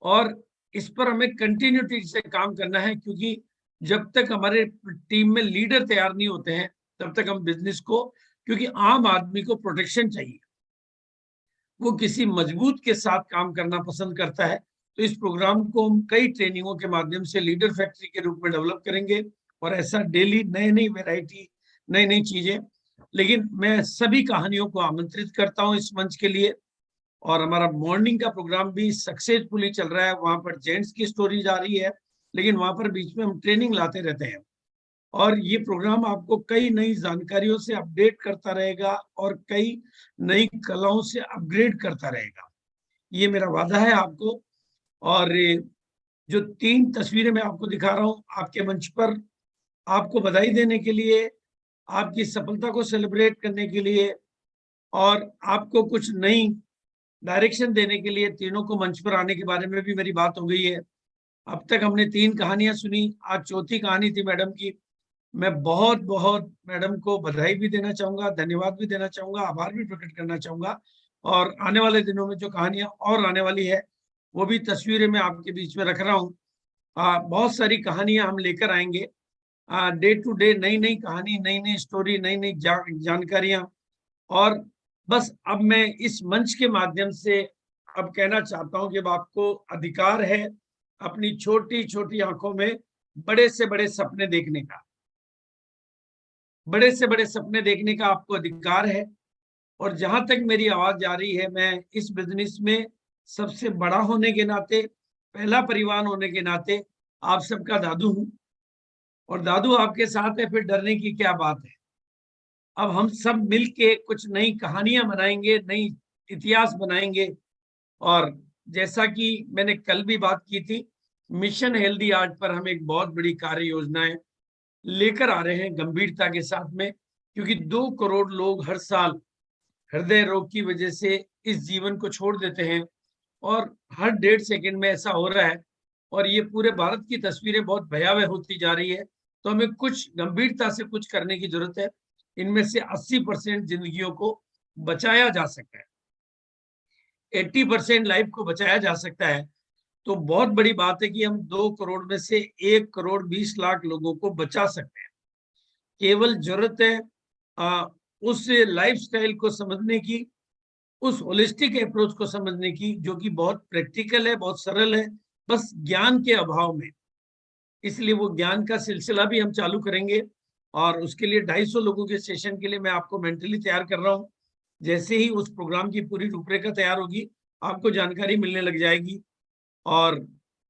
और इस पर हमें कंटिन्यूटी से काम करना है, क्योंकि जब तक हमारे टीम में लीडर तैयार नहीं होते हैं तब तक हम बिजनेस को, क्योंकि आम आदमी को प्रोटेक्शन चाहिए, वो किसी मजबूत के साथ काम करना पसंद करता है। तो इस प्रोग्राम को हम कई ट्रेनिंगों के माध्यम से लीडर फैक्ट्री के रूप में डेवलप करेंगे, और ऐसा डेली नई नई वैरायटी, नई नई चीजें। लेकिन मैं सभी कहानियों को आमंत्रित करता हूं इस मंच के लिए। और हमारा मॉर्निंग का प्रोग्राम भी सक्सेसफुली चल रहा है, वहां पर जेंट्स की स्टोरी जा रही है, लेकिन वहां पर बीच में हम ट्रेनिंग लाते रहते हैं। और ये प्रोग्राम आपको कई नई जानकारियों से अपडेट करता रहेगा, और कई नई कलाओं से अपग्रेड करता रहेगा, ये मेरा वादा है आपको। और जो 3 तस्वीरें मैं आपको दिखा रहा हूं आपके मंच पर, आपको बधाई देने के लिए, आपकी सफलता को सेलिब्रेट करने के लिए, और आपको कुछ नई डायरेक्शन देने के लिए, तीनों को मंच पर आने के बारे में भी मेरी बात हो गई है। अब तक हमने 3 कहानियां सुनी, आज चौथी कहानी थी मैडम की। मैं बहुत बहुत मैडम को बधाई भी देना चाहूंगा, धन्यवाद भी देना चाहूंगा, आभार भी प्रकट करना चाहूंगा। और आने वाले दिनों में जो कहानियां और आने वाली है, वो भी तस्वीरें मैं आपके बीच में रख रहा हूँ। बहुत सारी कहानियां हम लेकर आएंगे, डे टू डे नई नई कहानी, नई नई स्टोरी, नई नई जानकारियां। और बस अब मैं इस मंच के माध्यम से अब कहना चाहता हूं कि अब आपको अधिकार है अपनी छोटी छोटी आंखों में बड़े से बड़े सपने देखने का, बड़े से बड़े सपने देखने का आपको अधिकार है। और जहां तक मेरी आवाज जा रही है, मैं इस बिजनेस में सबसे बड़ा होने के नाते, पहला परिवार होने के नाते आप सबका दादू हूं, और दादू आपके साथ है, फिर डरने की क्या बात है। अब हम सब मिलके कुछ नई कहानियां बनाएंगे, नई इतिहास बनाएंगे। और जैसा कि मैंने कल भी बात की थी, मिशन हेल्दी आर्ट पर हम एक बहुत बड़ी कार्य योजनाएं लेकर आ रहे हैं गंभीरता के साथ में, क्योंकि 2 करोड़ लोग हर साल हृदय रोग की वजह से इस जीवन को छोड़ देते हैं, और हर 1.5 सेकंड में ऐसा हो रहा है, और ये पूरे भारत की तस्वीरें बहुत भयावह होती जा रही है। तो हमें कुछ गंभीरता से कुछ करने की जरूरत है। इनमें से 80% जिंदगियों को बचाया जा सकता है, 80% लाइफ को बचाया जा सकता है। तो बहुत बड़ी बात है कि हम 2 करोड़ में से 1 करोड़ 20 लाख लोगों को बचा सकते हैं। केवल जरूरत है उस लाइफस्टाइल को समझने की, उस होलिस्टिक अप्रोच को समझने की, जो कि बहुत प्रैक्टिकल है, बहुत सरल है, बस ज्ञान के अभाव में। इसलिए वो ज्ञान का सिलसिला भी हम चालू करेंगे, और उसके लिए 250 लोगों के सेशन के लिए मैं आपको मेंटली तैयार कर रहा हूँ। जैसे ही उस प्रोग्राम की पूरी रूपरेखा तैयार होगी, आपको जानकारी मिलने लग जाएगी। और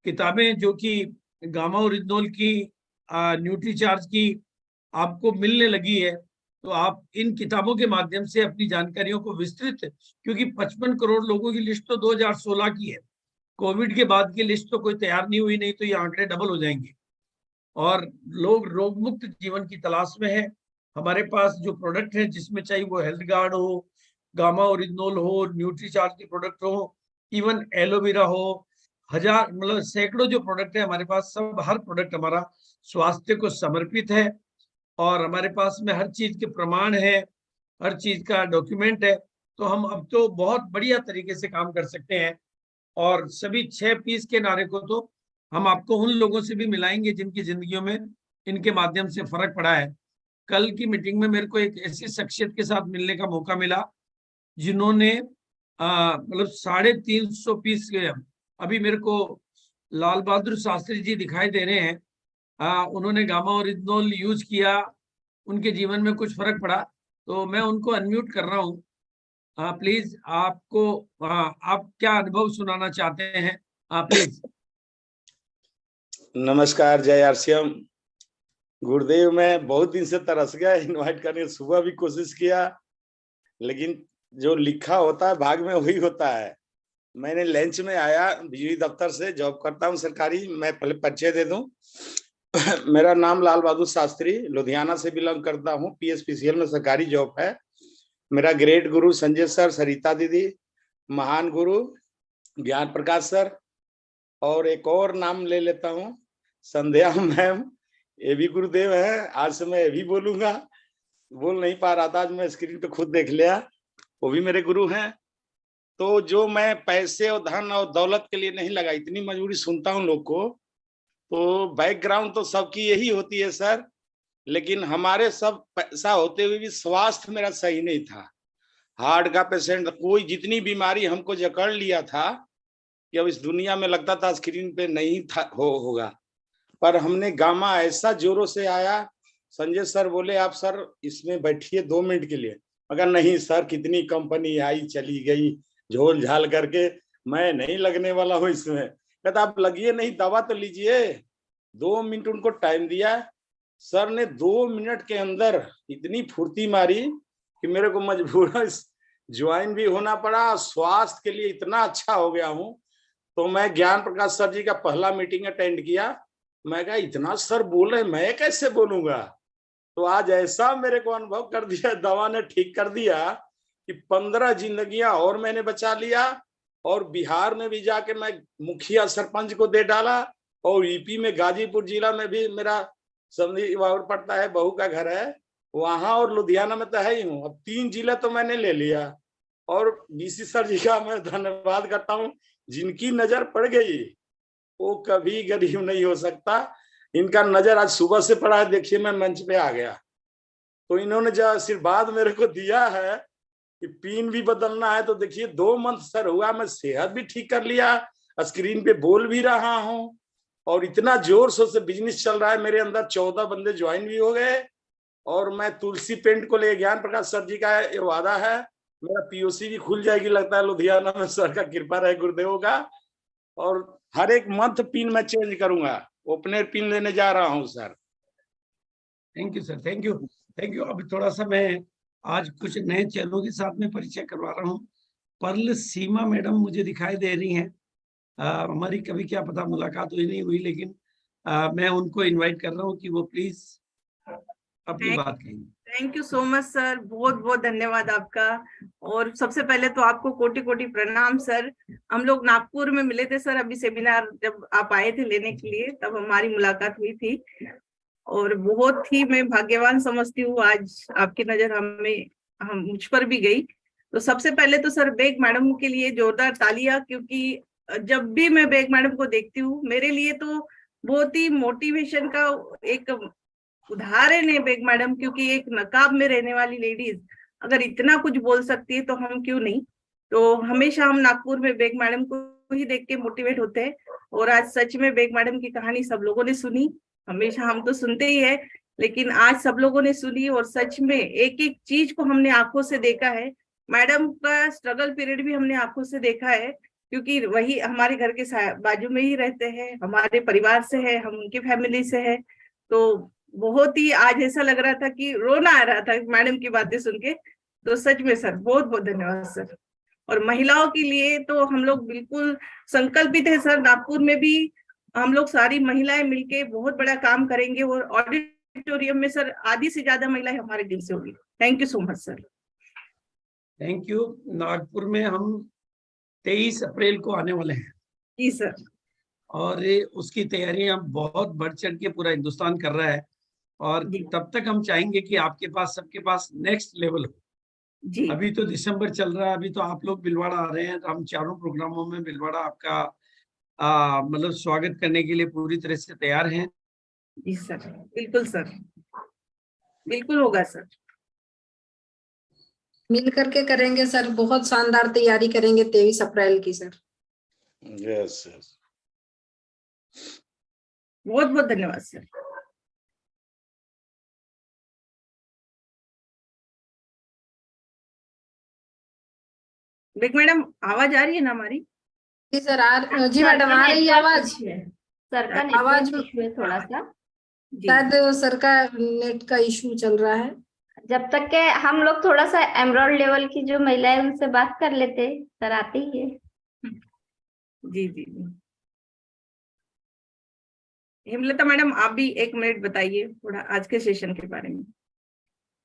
किताबें जो कि गामा ओरिजिनल की, न्यूट्री चार्ज की आपको मिलने लगी है, तो आप इन किताबों के माध्यम से अपनी जानकारियों को विस्तृत, क्योंकि 55 करोड़ लोगों की लिस्ट तो 2016 की है, कोविड के बाद की लिस्ट तो कोई तैयार नहीं हुई, नहीं तो ये आंकड़े डबल हो जाएंगे। और लोग रोग मुक्त जीवन की तलाश में है। हमारे पास जो प्रोडक्ट है, जिसमें चाहिए वो हेल्थ गार्ड हो, गामा ओरिजिनल हो, न्यूट्रीचार्ज के प्रोडक्ट हो, इवन एलोवेरा हो, हजार मतलब सैकड़ों जो प्रोडक्ट है हमारे पास, सब हर प्रोडक्ट हमारा स्वास्थ्य को समर्पित है और हमारे पास में हर चीज के प्रमाण है, हर चीज का डॉक्यूमेंट है। तो हम अब तो बहुत बढ़िया तरीके से काम कर सकते हैं। और सभी 6 पीस के नारे को तो हम आपको उन लोगों से भी मिलाएंगे जिनकी जिंदगियों में इनके माध्यम से फर्क पड़ा है। कल की मीटिंग में मेरे को एक ऐसी शख्सियत के साथ मिलने का मौका मिला जिन्होंने मतलब 350 पीस के, अभी मेरे को लाल बहादुर शास्त्री जी दिखाई दे रहे हैं, उन्होंने गामा ओरिजिनल यूज किया, उनके जीवन में कुछ फर्क पड़ा। तो मैं उनको अनम्यूट कर रहा हूँ। प्लीज आपको आप क्या अनुभव सुनाना चाहते हैं, प्लीज। नमस्कार, जय आरसीएम। गुरुदेव, मैं बहुत दिन से तरस गया, इनवाइट करने सुबह भी कोशिश किया, लेकिन जो लिखा होता है भाग में वही होता है। मैंने लंच में आया, बिजली दफ्तर से जॉब करता हूँ सरकारी। मैं पहले परिचय दे दूं। मेरा नाम लाल बहादुर शास्त्री, लुधियाना से बिलोंग करता हूँ। पीएसपीसीएल में सरकारी जॉब है। मेरा ग्रेट गुरु संजय सर, सरिता दीदी, महान गुरु ज्ञान प्रकाश सर, और एक और नाम ले लेता हूँ, संध्या मैम, ये भी गुरुदेव है। आज से मैं ये भी बोलूंगा, बोल नहीं पा रहा था, आज मैं स्क्रीन पे खुद देख लिया, वो भी मेरे गुरु हैं। तो जो मैं पैसे और धन और दौलत के लिए नहीं लगा, इतनी मजबूरी सुनता हूँ लोग को, तो बैकग्राउंड तो सबकी यही होती है सर, लेकिन हमारे सब पैसा होते हुए भी स्वास्थ्य मेरा सही नहीं था। हार्ट का पेशेंट, कोई जितनी बीमारी हमको जकड़ लिया था कि अब इस दुनिया में लगता था स्क्रीन पे नहीं था होगा। पर हमने गामा ऐसा जोरों से आया, संजय सर बोले आप सर इसमें बैठिए 2 मिनट के लिए। मगर नहीं सर, कितनी कंपनी आई चली गई झोल झाल करके, मैं नहीं लगने वाला हूँ इसमें। कहता आप लगिए नहीं, दवा तो लीजिए। 2 मिनट उनको टाइम दिया। सर ने 2 मिनट के अंदर इतनी फुर्ती मारी कि मेरे को मजबूरन ज्वाइन भी होना पड़ा। स्वास्थ्य के लिए इतना अच्छा हो गया हूँ। तो मैं ज्ञान प्रकाश सर जी का पहला मीटिंग अटेंड किया। मैं कहा इतना सर बोले, मैं कैसे बोलूंगा। तो आज ऐसा मेरे को अनुभव कर दिया, दवा ने ठीक कर दिया कि 15 जिंदगियां और मैंने बचा लिया। और बिहार में भी जाके मैं मुखिया सरपंच को दे डाला, और यूपी में गाजीपुर जिला में भी मेरा समझी पड़ता है, बहू का घर है वहां, और लुधियाना में तो है ही हूँ। अब 3 जिले तो मैंने ले लिया। और बीसी सर जी का मैं धन्यवाद करता हूँ, जिनकी नजर पड़ गई वो कभी गरीब नहीं हो सकता। इनका नजर आज सुबह से पड़ा है, देखिए मैं मंच पे आ गया। तो इन्होंने जो आशीर्वाद मेरे को दिया है कि पिन भी बदलना है, तो देखिए 2 मंथ सर हुआ, मैं सेहत भी ठीक कर लिया, स्क्रीन पे बोल भी रहा हूँ, और इतना जोर शोर से बिजनेस चल रहा है मेरे अंदर। 14 बंदे ज्वाइन भी हो गए। और मैं तुलसी पेंट को ले, ज्ञान प्रकाश सर जी का ये वादा है, मेरा पीओसी भी खुल जाएगी लगता है लुधियाना में, सर का कृपा रहे गुरुदेव का। और हर एक मंथ पिन मैं चेंज करूंगा, ओपनर पिन लेने जा रहा हूँ sir. Thank you sir, thank you, thank you. अभी थोड़ा सा मैं आज कुछ नए चैनलों के साथ में परिचय करवा रहा हूँ। पर्ल सीमा मैडम मुझे दिखाई दे रही हैं। हमारी कभी क्या पता मुलाकात हुई नहीं हुई, लेकिन मैं उनको इनवाइट कर रहा हूँ कि वो प्लीज अपनी बात कहेंगे। Thank you so much sir, बहुत बहुत धन्यवाद आपका। और सबसे पहले तो आपको कोटि कोटि प्रणाम सर। हम लोग नागपुर में मिले थे सर, अभी सेमिनार जब आप आए थे लेने के लिए, तब हमारी मुलाकात हुई थी। और बहुत ही मैं भाग्यवान समझती हूँ आज आपकी नजर हम मुझ पर भी गई। तो सबसे पहले तो सर बेग मैडम के लिए जोरदार तालियां, क्योंकि जब भी मैं बेग मैडम को देखती हूँ मेरे लिए तो बहुत ही मोटिवेशन का एक उदाहरण है बेग मैडम। क्योंकि एक नकाब में रहने वाली लेडीज अगर इतना कुछ बोल सकती है तो हम क्यों नहीं। तो हमेशा हम नागपुर में बेग मैडम को ही देख के मोटिवेट होते हैं। और आज सच में बेग मैडम की कहानी सब लोगों ने सुनी। हमेशा हम तो सुनते ही है, लेकिन आज सब लोगों ने सुनी और सच में एक एक चीज को हमने आंखों से देखा है। मैडम का स्ट्रगल पीरियड भी हमने आंखों से देखा है, क्योंकि वही हमारे घर के बाजू में ही रहते हैं, हमारे परिवार से है, हम उनकी फैमिली से है। तो बहुत ही आज ऐसा लग रहा था कि रोना आ रहा था मैडम की बातें सुन के। तो सच में सर बहुत बहुत धन्यवाद सर। और महिलाओं के लिए तो हम लोग बिल्कुल संकल्पित है सर, नागपुर में भी हम लोग सारी महिलाएं मिलके बहुत बड़ा काम करेंगे। और ऑडिटोरियम में सर आधी से ज्यादा महिलाएं हमारे दिल से होगी। Thank you so much sir. Thank you. Nagpur में हम 23 अप्रैल को आने वाले हैं जी सर। और उसकी तैयारियां बहुत बढ़ चढ़ के पूरा हिंदुस्तान कर रहा है और जी। तब तक हम चाहेंगे कि आपके पास, सबके पास नेक्स्ट लेवल हो। जी अभी तो दिसंबर चल रहा है, अभी तो आप लोग भीलवाड़ा आ रहे हैं, तो हम चारों प्रोग्रामों में भीलवाड़ा आपका मतलब स्वागत करने के लिए पूरी तरह से तैयार हैं। जी सर, बिल्कुल सर, बिल्कुल होगा सर। मिल करके करेंगे सर, बहुत शानदार तैयारी करेंगे 23 अप्रैल की सर। Yes yes. बहुत बहुत धन्यवाद सर। देख मैडम, आवाज आ रही है ना हमारी? जी सर, जी मैडम आ रही है आवाज। सर का आवाज नेटवर्क इशू है थोड़ा सा। जी। शायद सर का नेट का इशू चल रहा है। जब तक के हम लोग थोड़ा सा एमरॉल्ड लेवल की जो महिलाएं उनसे बात कर लेते, सर आते ही है। जी जी जी। हेमलता मैडम, आप भी 1 मिनट बताइए थोड़ा आज के सेशन के बारे में।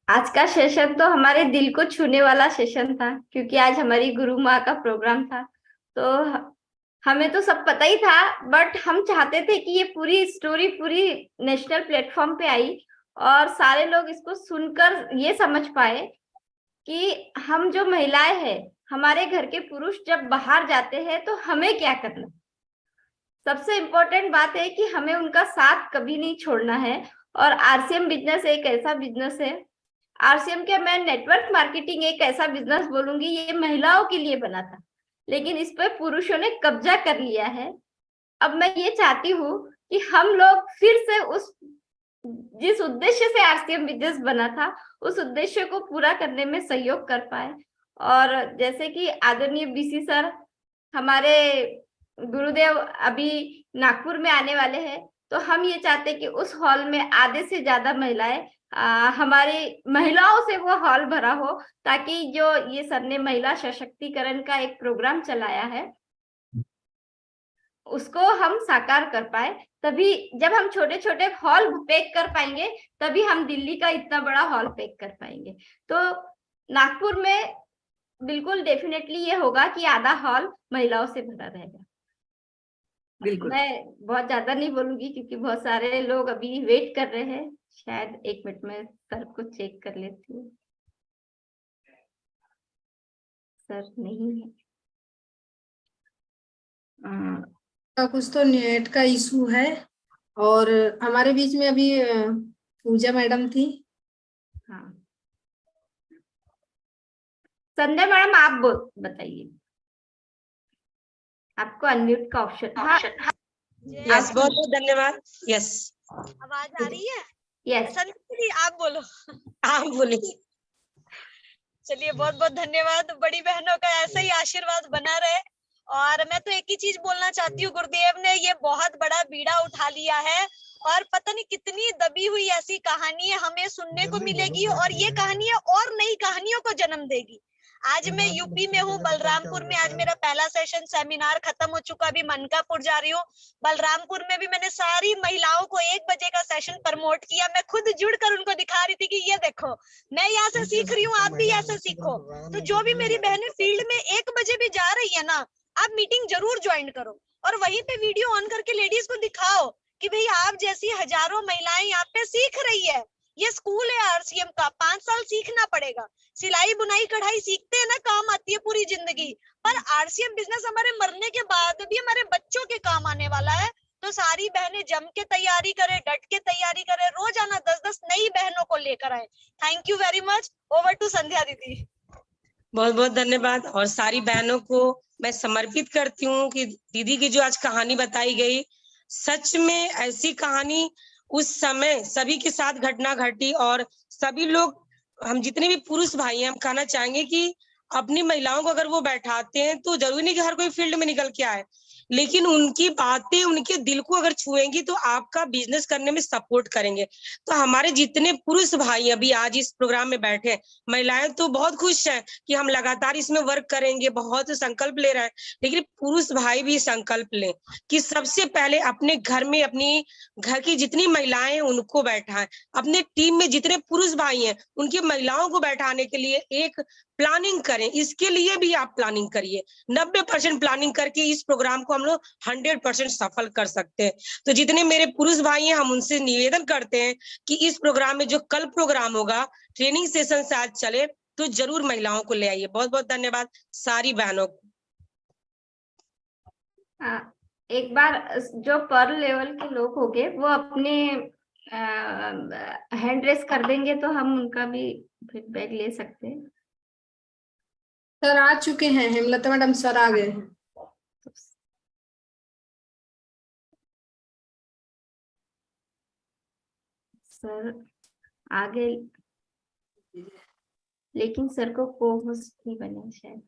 आज का सेशन तो हमारे दिल को छूने वाला सेशन था, क्योंकि आज हमारी गुरु माँ का प्रोग्राम था। तो हमें तो सब पता ही था, बट हम चाहते थे कि ये पूरी स्टोरी पूरी नेशनल प्लेटफॉर्म पे आई और सारे लोग इसको सुनकर ये समझ पाए कि हम जो महिलाएं हैं, हमारे घर के पुरुष जब बाहर जाते हैं तो हमें क्या करना। सबसे इम्पोर्टेंट बात है कि हमें उनका साथ कभी नहीं छोड़ना है। और आरसीएम बिजनेस एक ऐसा बिजनेस है, आरसीएम के मैं नेटवर्क मार्केटिंग एक ऐसा बिजनेस बोलूंगी, ये महिलाओं के लिए बना था, लेकिन इस पे पुरुषों ने कब्जा कर लिया है। अब मैं ये चाहती हूँ कि हम लोग फिर से उस जिस उद्देश्य से आरसीएम बिजनेस बना था, उस उद्देश्य को पूरा करने में सहयोग कर पाए। और जैसे कि आदरणीय बीसी सर हमारे गुरुदेव अभी नागपुर में आने वाले हैं, तो हम ये चाहते हैं कि उस हॉल में आधे से ज्यादा महिलाएं, हमारी महिलाओं से वो हॉल भरा हो, ताकि जो ये सर ने महिला सशक्तिकरण का एक प्रोग्राम चलाया है उसको हम साकार कर पाए। तभी जब हम छोटे छोटे हॉल पैक कर पाएंगे, तभी हम दिल्ली का इतना बड़ा हॉल पैक कर पाएंगे। तो नागपुर में बिल्कुल डेफिनेटली ये होगा कि आधा हॉल महिलाओं से भरा रहेगा। बिल्कुल। मैं बहुत ज्यादा नहीं बोलूंगी क्योंकि बहुत सारे लोग अभी वेट कर रहे हैं। शायद 1 मिनट में सर को चेक कर लेती हूँ। सर नहीं है। कुछ तो नेट का इशू है। और हमारे बीच में अभी पूजा मैडम थी। हाँ, संध्या मैडम आप बताइए, आपको अनम्यूट का ऑप्शन। हाँ यस, बहुत बहुत धन्यवाद। यस, आवाज आ रही है? यस संध्या जी आप बोलो। आप बोलिए। चलिए, बहुत बहुत धन्यवाद। बड़ी बहनों का ऐसा ही आशीर्वाद बना रहे। और मैं तो एक ही चीज बोलना चाहती हूँ, गुरुदेव ने ये बहुत बड़ा बीड़ा उठा लिया है और पता नहीं कितनी दबी हुई ऐसी कहानियां हमें सुनने को मिलेगी और ये कहानियां और नई कहानियों को जन्म देगी। आज मैं यूपी में हूँ, बलरामपुर में आज मेरा पहला सेशन सेमिनार खत्म हो चुका, अभी मनकापुर जा रही हूँ। बलरामपुर में भी मैंने सारी महिलाओं को 1 बजे का सेशन प्रमोट किया। मैं खुद जुड़कर उनको दिखा रही थी कि ये देखो, मैं यहाँ से सीख रही हूँ, आप भी ऐसे सीखो। तो जो भी मेरी बहनें फील्ड में 1 बजे भी जा रही है ना, आप मीटिंग जरूर ज्वाइन करो और वहीं पे वीडियो ऑन करके लेडीज को दिखाओ कि भाई आप जैसी हजारों महिलाएं यहाँ पे सीख रही है। ये स्कूल है आरसीएम का, 5 साल सीखना पड़ेगा। सिलाई बुनाई कढ़ाई सीखते हैं ना, काम आती है पूरी जिंदगी। पर आरसीएम बिजनेस हमारे मरने के बाद भी हमारे बच्चों के काम आने वाला है। तो सारी बहनें जम के तैयारी करें, डट के तैयारी करें, रोजाना 10-10 नई बहनों को लेकर आए। Thank you very much. Over to Sandhya दीदी। बहुत बहुत धन्यवाद। और सारी बहनों को मैं समर्पित करती हूँ कि दीदी की जो आज कहानी बताई गई, सच में ऐसी कहानी उस समय सभी के साथ घटना घटी। और सभी लोग, हम जितने भी पुरुष भाई हैं, हम कहना चाहेंगे कि अपनी महिलाओं को अगर वो बैठाते हैं तो जरूरी नहीं कि हर कोई फील्ड में निकल के आए, लेकिन उनकी बातें उनके दिल को अगर छुएंगी तो आपका बिजनेस करने में सपोर्ट करेंगे। तो हमारे जितने पुरुष भाई अभी आज इस प्रोग्राम में बैठे हैं, महिलाएं तो बहुत खुश हैं कि हम लगातार इसमें वर्क करेंगे, बहुत संकल्प ले रहे हैं, लेकिन पुरुष भाई भी संकल्प लें कि सबसे पहले अपने घर में अपनी घर की जितनी महिलाएं हैं उनको बैठाएं, अपने टीम में जितने पुरुष भाई हैं उनकी महिलाओं को बैठाने के लिए एक प्लानिंग करें, इसके लिए भी आप प्लानिंग करिए। 90% प्लानिंग करके इस प्रोग्राम को हम लोग 100% सफल कर सकते हैं। तो जितने मेरे पुरुष भाई हैं, हम उनसे निवेदन करते हैं कि इस प्रोग्राम में जो कल प्रोग्राम होगा, ट्रेनिंग सेशन से आज चले, तो जरूर महिलाओं को ले आइए। बहुत बहुत धन्यवाद सारी बहनों को। एक बार जो पर लेवल के लोग होंगे वो अपने हैंड रेस कर देंगे तो हम उनका भी फीडबैक ले सकते हैं। सर आ चुके हैं, हेमलता मैडम सर आ गए। सर आगे, लेकिन सर को को-होस्ट नहीं बने शायद।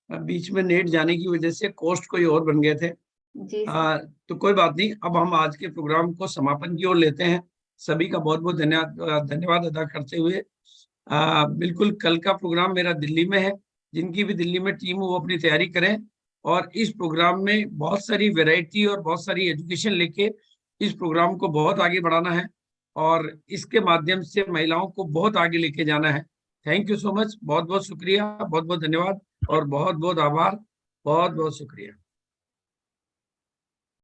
बीच में नेट जाने की वजह से कोस्ट कोई और बन गए थे। जी तो कोई बात नहीं, अब हम आज के प्रोग्राम को समापन की ओर लेते हैं। सभी का बहुत बहुत धन्यवाद अदा करते हुए बिल्कुल कल का प्रोग्राम मेरा दिल्ली में है। जिनकी भी दिल्ली में टीम हो वो अपनी तैयारी करें, और इस प्रोग्राम में बहुत सारी वैरायटी और बहुत सारी एजुकेशन लेके इस प्रोग्राम को बहुत आगे बढ़ाना है, और इसके माध्यम से महिलाओं को बहुत आगे लेके जाना है। थैंक यू सो मच, बहुत बहुत शुक्रिया, बहुत बहुत धन्यवाद और बहुत बहुत आभार, बहुत बहुत शुक्रिया।